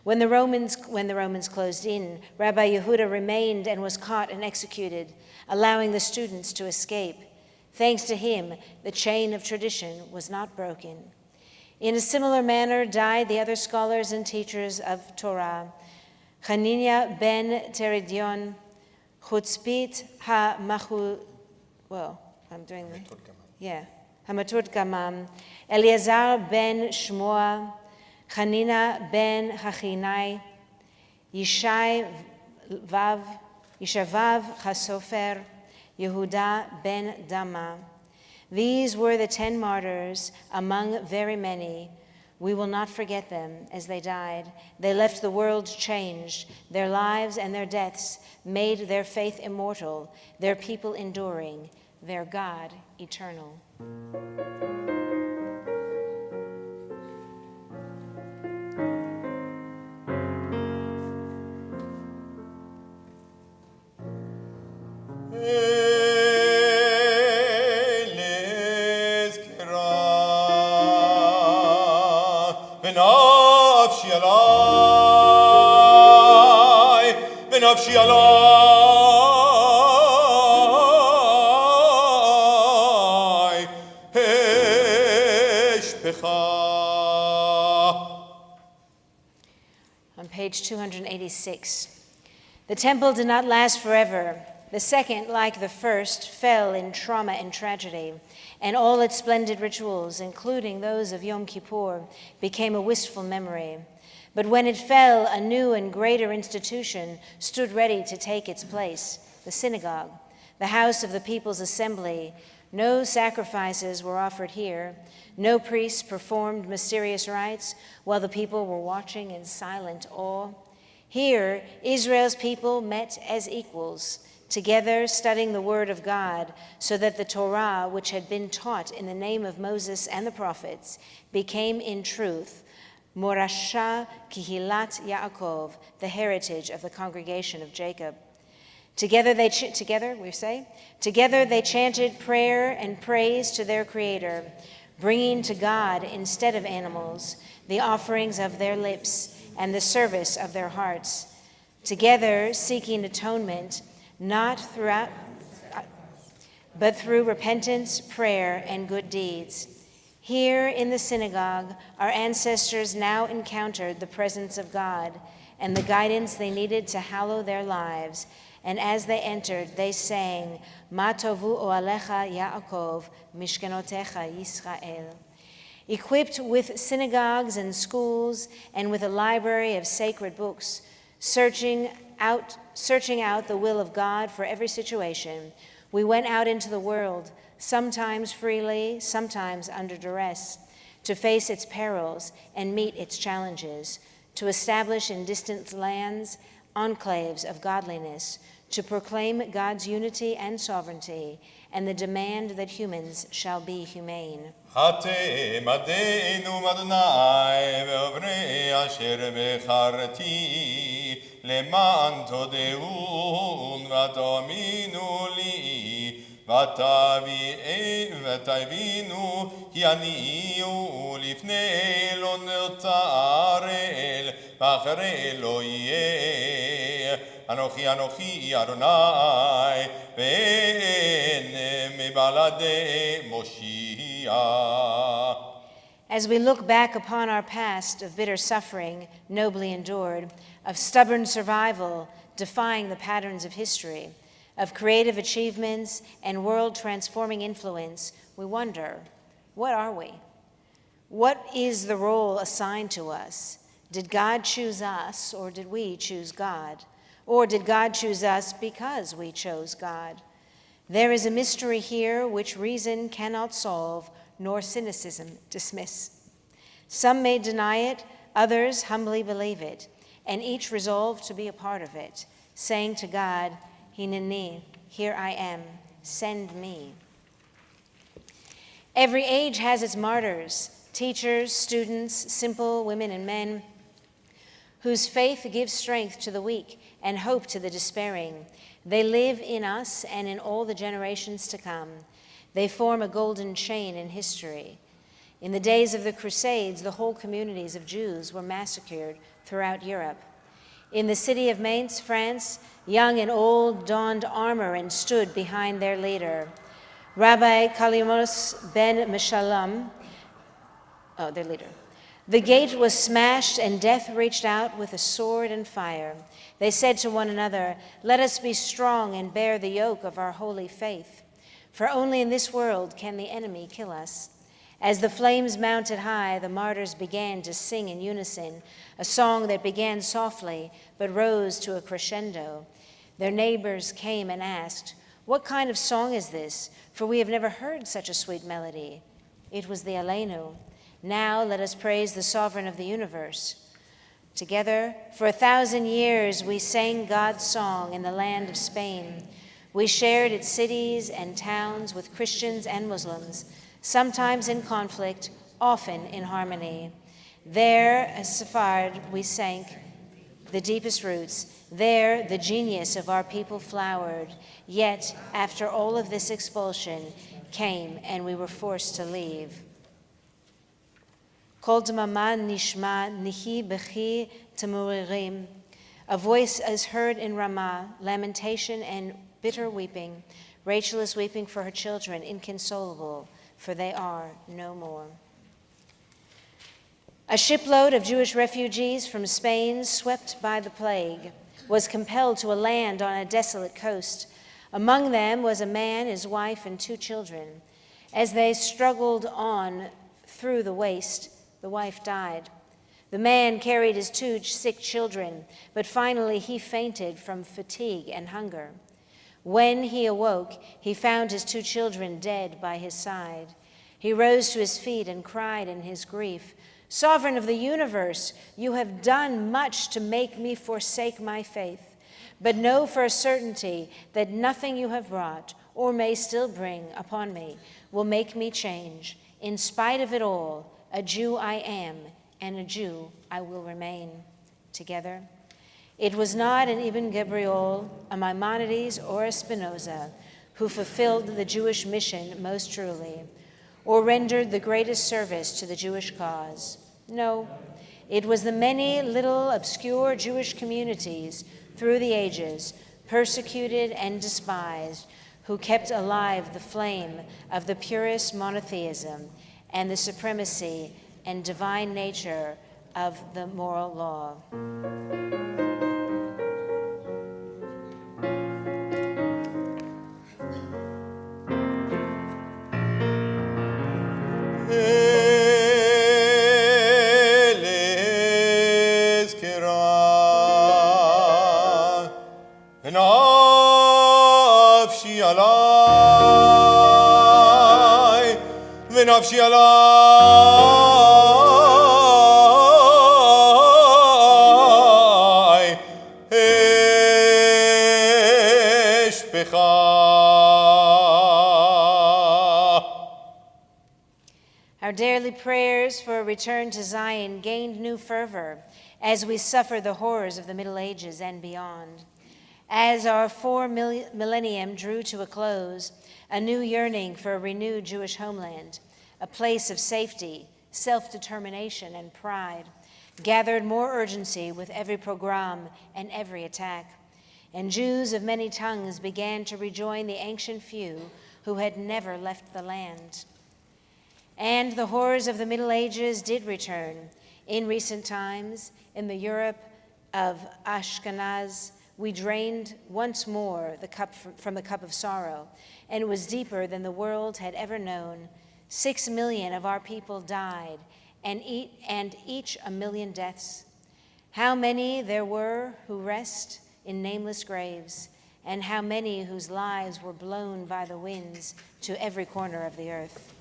When the Romans closed in, Rabbi Yehuda remained and was caught and executed, allowing the students to escape. Thanks to him, the chain of tradition was not broken. In a similar manner died the other scholars and teachers of Torah, Hananiah ben Teridion, Chutzpit Hamatut Gamam, Eleazar ben Shmoa, Hanina ben Hachinai, Yishavav Hasofer, Yehuda ben Dama. These were the 10 martyrs among very many. We will not forget them as they died. They left the world changed. Their lives and their deaths made their faith immortal, their people enduring, their God eternal. ונפשי עלי השפכה. On page 286. The temple did not last forever. The second, like the first, fell in trauma and tragedy, and all its splendid rituals, including those of Yom Kippur, became a wistful memory. But when it fell, a new and greater institution stood ready to take its place, the synagogue, the house of the people's assembly. No sacrifices were offered here. No priests performed mysterious rites while the people were watching in silent awe. Here, Israel's people met as equals, together studying the word of God, so that the Torah, which had been taught in the name of Moses and the prophets, became in truth Morasha Kihilat Yaakov, the heritage of the congregation of Jacob. Together they chanted prayer and praise to their Creator, bringing to God instead of animals the offerings of their lips and the service of their hearts. Together seeking atonement, but through repentance, prayer, and good deeds. Here in the synagogue, our ancestors now encountered the presence of God and the guidance they needed to hallow their lives. And as they entered, they sang, Ma tovu oalecha Yaakov, mishkenotecha Yisrael. Equipped with synagogues and schools and with a library of sacred books, searching out the will of God for every situation, we went out into the world, sometimes freely, sometimes under duress, to face its perils and meet its challenges, to establish in distant lands enclaves of godliness, to proclaim God's unity and sovereignty, and the demand that humans shall be humane. אתם עדינו אדוני ועוברי אשר בחרתי למען תודעון ותאמינו לי ותבינו כי אני הוא לפני לא נותר אל ואחרי לא יהיה אנוכי אדוני ואין מבלעדי מושיע. As we look back upon our past of bitter suffering, nobly endured, of stubborn survival, defying the patterns of history, of creative achievements and world-transforming influence, we wonder, what are we? What is the role assigned to us? Did God choose us, or did we choose God? Or did God choose us because we chose God? There is a mystery here which reason cannot solve, nor cynicism dismiss. Some may deny it, others humbly believe it, and each resolve to be a part of it, saying to God, Hineni, here I am, send me. Every age has its martyrs, teachers, students, simple women and men, whose faith gives strength to the weak and hope to the despairing. They live in us and in all the generations to come. They form a golden chain in history. In the days of the Crusades, the whole communities of Jews were massacred throughout Europe. In the city of Mainz, France, young and old donned armor and stood behind their leader. Rabbi Kalimos ben Meshallam, their leader. The gate was smashed and death reached out with a sword and fire. They said to one another, let us be strong and bear the yoke of our holy faith. For only in this world can the enemy kill us. As the flames mounted high, the martyrs began to sing in unison, a song that began softly but rose to a crescendo. Their neighbors came and asked, What kind of song is this? For we have never heard such a sweet melody. It was the Aleinu. Now let us praise the sovereign of the universe. Together, for 1,000 years, we sang God's song in the land of Spain. We shared its cities and towns with Christians and Muslims, sometimes in conflict, often in harmony. There, as Sephard, we sank the deepest roots. There, the genius of our people flowered. Yet, after all of this expulsion came and we were forced to leave. Kol dmama nishma nihi bechi temuririm. A voice is heard in Ramah, lamentation and bitter weeping. Rachel is weeping for her children, inconsolable, for they are no more. A shipload of Jewish refugees from Spain, swept by the plague, was compelled to land on a desolate coast. Among them was a man, his wife, and 2 children. As they struggled on through the waste, the wife died. The man carried his 2 sick children, but finally he fainted from fatigue and hunger. When he awoke, he found his 2 children dead by his side. He rose to his feet and cried in his grief, "Sovereign of the universe, you have done much to make me forsake my faith, but know for a certainty that nothing you have brought or may still bring upon me will make me change. In spite of it all, a Jew I am, and a Jew I will remain." Together, it was not an Ibn Gabriel, a Maimonides, or a Spinoza who fulfilled the Jewish mission most truly, or rendered the greatest service to the Jewish cause. No, it was the many little obscure Jewish communities through the ages, persecuted and despised, who kept alive the flame of the purest monotheism and the supremacy and divine nature of the moral law. ונפשי עלי אשפכה. Our daily prayers for a return to Zion gained new fervor as we suffer the horrors of the Middle Ages and beyond. As our 4 millennium drew to a close, a new yearning for a renewed Jewish homeland, a place of safety, self-determination, and pride, gathered more urgency with every pogrom and every attack. And Jews of many tongues began to rejoin the ancient few who had never left the land. And the horrors of the Middle Ages did return. In recent times, in the Europe of Ashkenaz, we drained once more the cup from the cup of sorrow, and it was deeper than the world had ever known. 6 million of our people died, and each 1 million deaths. How many there were who rest in nameless graves, and how many whose lives were blown by the winds to every corner of the earth.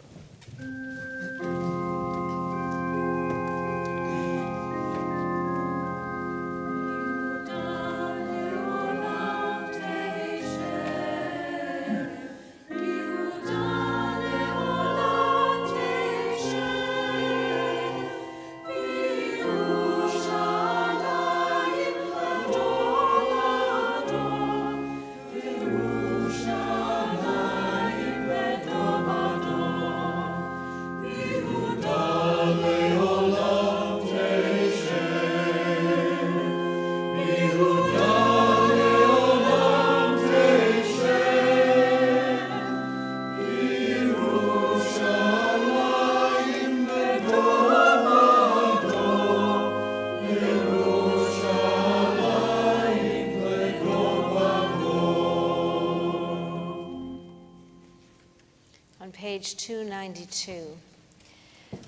Page 292.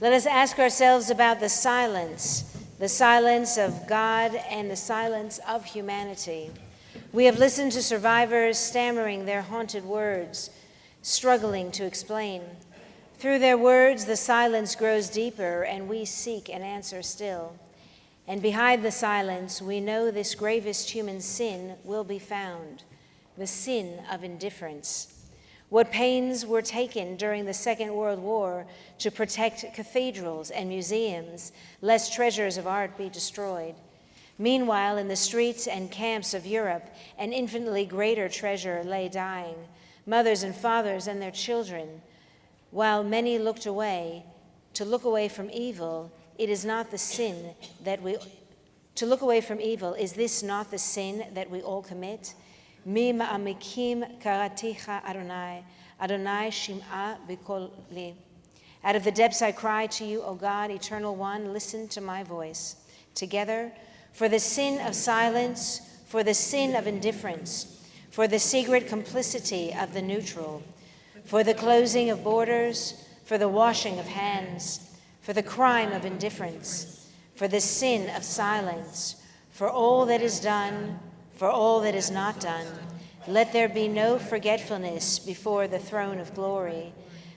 Let us ask ourselves about the silence of God and the silence of humanity. We have listened to survivors stammering their haunted words, struggling to explain. Through their words, the silence grows deeper, and we seek an answer still. And behind the silence, we know this gravest human sin will be found, the sin of indifference. What pains were taken during the Second World War to protect cathedrals and museums, lest treasures of art be destroyed. Meanwhile, in the streets and camps of Europe, an infinitely greater treasure lay dying, mothers and fathers and their children. While many looked away, to look away from evil, it is not the sin that to look away from evil, is this not the sin that we all commit? Mi ma'amikim karaticha Adonai, Adonai shim'a b'kol li. Out of the depths I cry to you, O God, Eternal One, listen to my voice. Together, for the sin of silence, for the sin of indifference, for the secret complicity of the neutral, for the closing of borders, for the washing of hands, for the crime of indifference, for the sin of silence, for all that is done, for all that is not done. Let there be no forgetfulness before the throne of glory.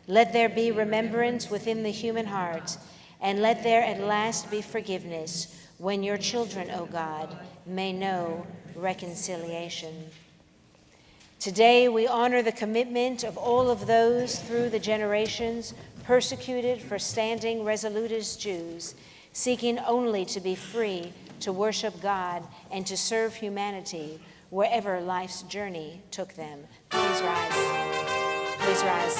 Let there be remembrance within the human heart, and let there at last be forgiveness when your children, O God, may know reconciliation. Today we honor the commitment of all of those through the generations persecuted for standing resolute as Jews, seeking only to be free to worship God and to serve humanity wherever life's journey took them. Please rise. Please rise.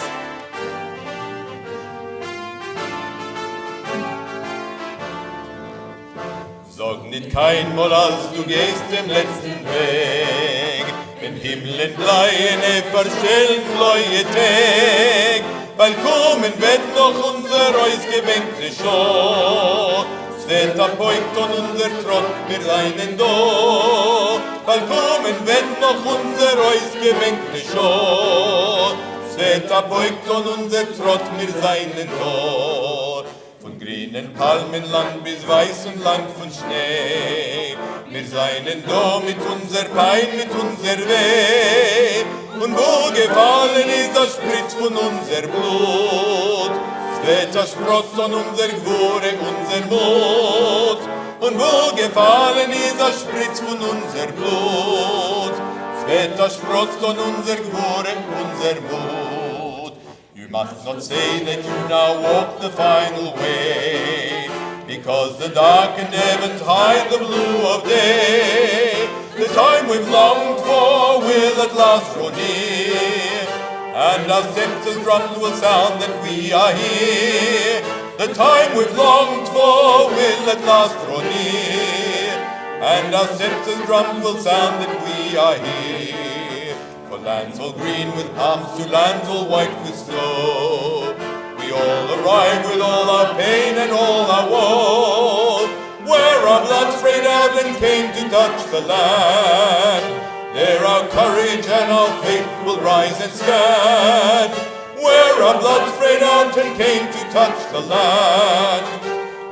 Sag nicht kein Mal, als du gehst den letzten Weg. Im Himmel bleine verstellen neue Tag, weil kommen wird noch unser ausgewählte Schau. Es wird abbeugt und unser Trott, wir seien da. Weil kommen wird noch unser ausgewählte Schau. Es wird abbeugt und unser Trott, wir seien da. Von grünen Palmenland bis weißen Land von Schnee. Wir seien da mit unser Pein, mit unser Weh. Und wo gefallen ist der Spritz von unser Blut, es wird der Sprott von unser Gwore, unser Mut. Und wo gefallen ist der Spritz von unser Blut, es wird der Sprott von unser Gwore, unser Mut. You must not say that you now walk the final way, because the darkened heavens hide the blue of day. The time we've longed for will at last draw near, and our senses drums will sound that we are here. The time we've longed for will at last draw near, and our senses drums will sound that we are here. For lands all green with palms to lands all white with snow, we all arrive with all our pain and all our woe, where our blood sprayed out and came to touch the land. There our courage and our faith will rise and stand, where our blood sprayed out and came to touch the land.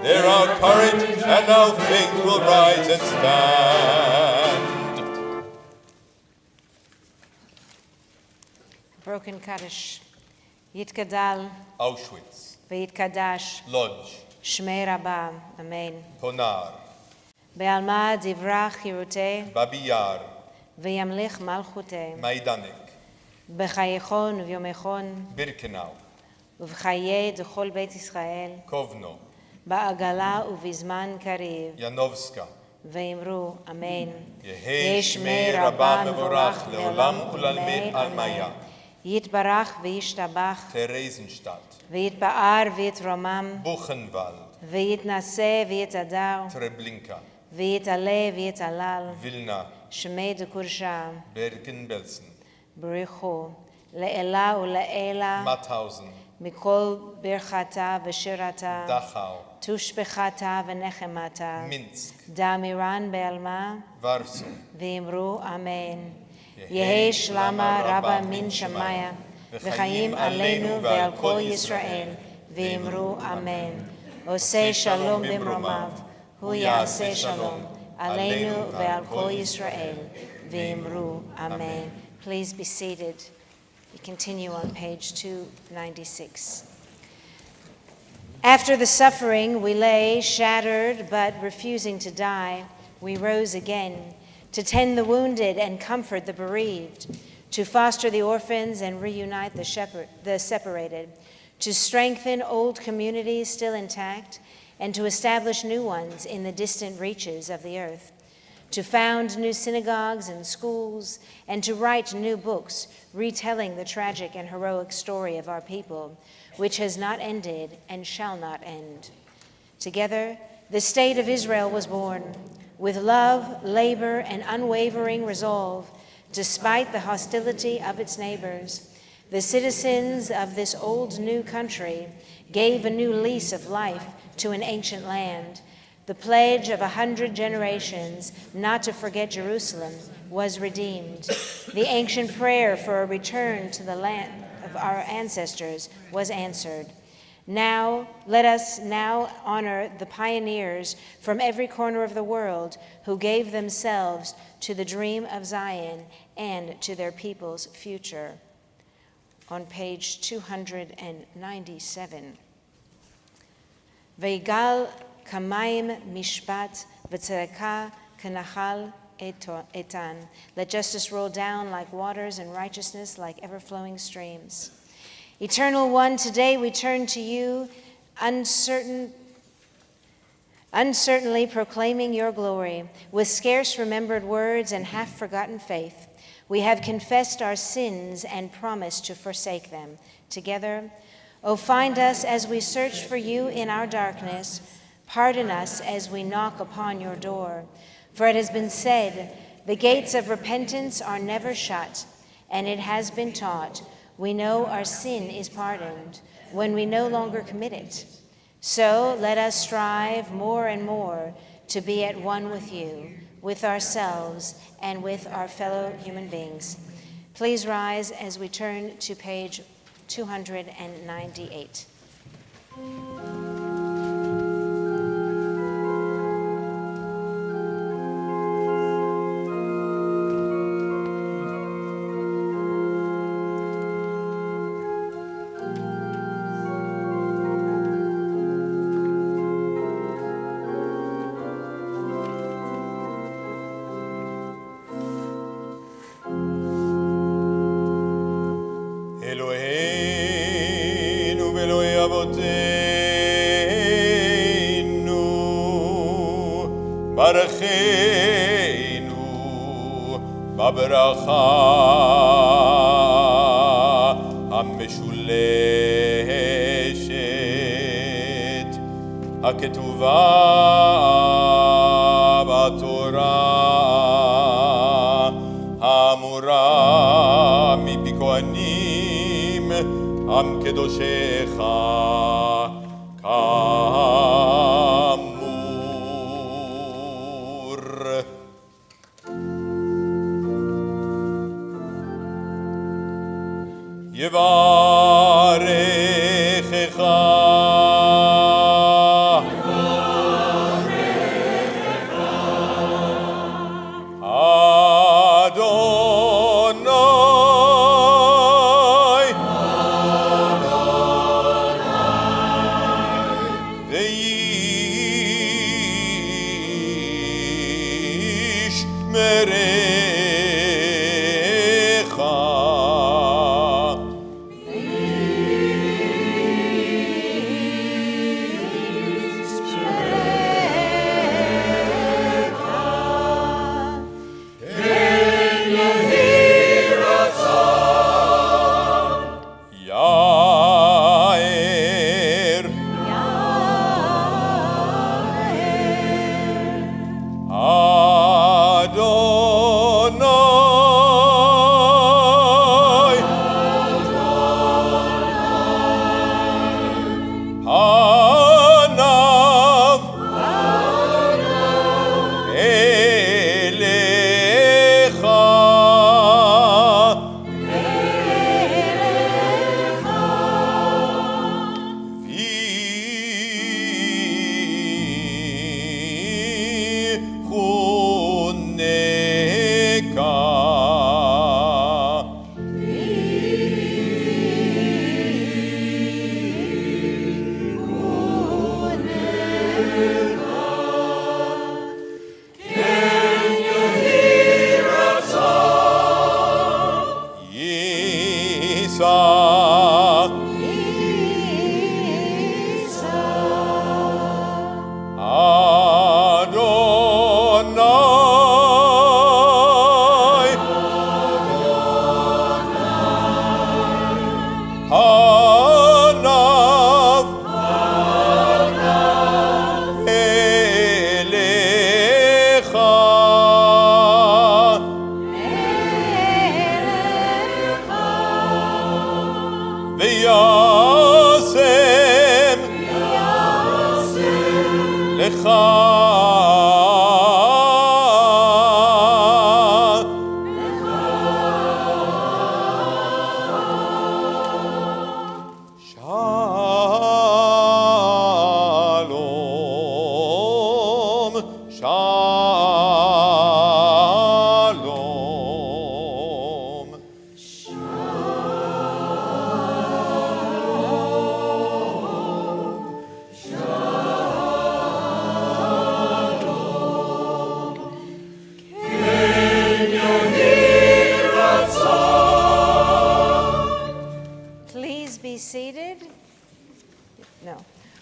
There our courage and our faith will rise and stand. Broken Kaddish. Yitkadal Auschwitz, v'yitkadash Lodz, Shmei Rabbah. Amen. Ponar, Be'alma divrach hiruteh Babi Yar, v'yamlich malchuteh Maidanek, b'chayechon v'yomechon Birkenau, ובחיי דכל בית ישראל, Kovno, בעגלה ובזמן קריב, Janowska, ואמרו אמן. יהי שמי רבה מבורך לעולם ולעלמי עלמיה. יתברך וישתבח, Theresienstadt, ויתפאר ויתרומם, Buchenwald, ויתנשא ויתהדר, Treblinka, ויתעלה ויתעלל, Vilna, שמי דקודשה, Bergen-Belsen, בריחו, לעילה ולעילה, Mauthausen, מכל ברכתה ושירתה, Dachau, תושבחתה ונחמתה, Minsk, דאמירן בעלמה, Warsaw, ואמרו אמן. יהי שלמה רבה מן שמיה, וחיים עלינו ועל כל ישראל, ואמרו אמן. עושה שלום במרומיו, הוא יעשה שלום, עלינו ועל כל ישראל, v'imru, Amen. Please be seated. We continue on page 296. After the suffering, we lay shattered but refusing to die. We rose again to tend the wounded and comfort the bereaved, to foster the orphans and reunite the separated, to strengthen old communities still intact, and to establish new ones in the distant reaches of the earth, to found new synagogues and schools, and to write new books retelling the tragic and heroic story of our people, which has not ended and shall not end. Together, the state of Israel was born, with love, labor, and unwavering resolve, despite the hostility of its neighbors. The citizens of this old new country gave a new lease of life to an ancient land. The pledge of 100 generations not to forget Jerusalem was redeemed. The ancient prayer for a return to the land of our ancestors was answered. Now, let us now honor the pioneers from every corner of the world who gave themselves to the dream of Zion and to their people's future. On page 297. Veigal kamayim mishpat v'tzedakah kanachal etan. Let justice roll down like waters and righteousness like ever-flowing streams. Eternal One, today we turn to you, uncertainly proclaiming your glory, with scarce remembered words and half-forgotten faith. We have confessed our sins and promised to forsake them. Together, O find us as we search for you in our darkness. Pardon us as we knock upon your door. For it has been said, the gates of repentance are never shut, and it has been taught, we know our sin is pardoned when we no longer commit it. So let us strive more and more to be at one with you, with ourselves, and with our fellow human beings. Please rise as we turn to page 298. ברכנו בברכה המשולשת הכתובה בתורה האמורה מפי כהנים עם קדושך יברכך אדוני וישמרך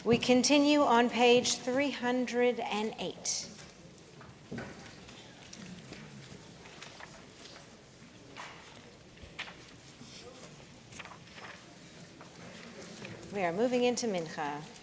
We continue on page 308. We are moving into Mincha.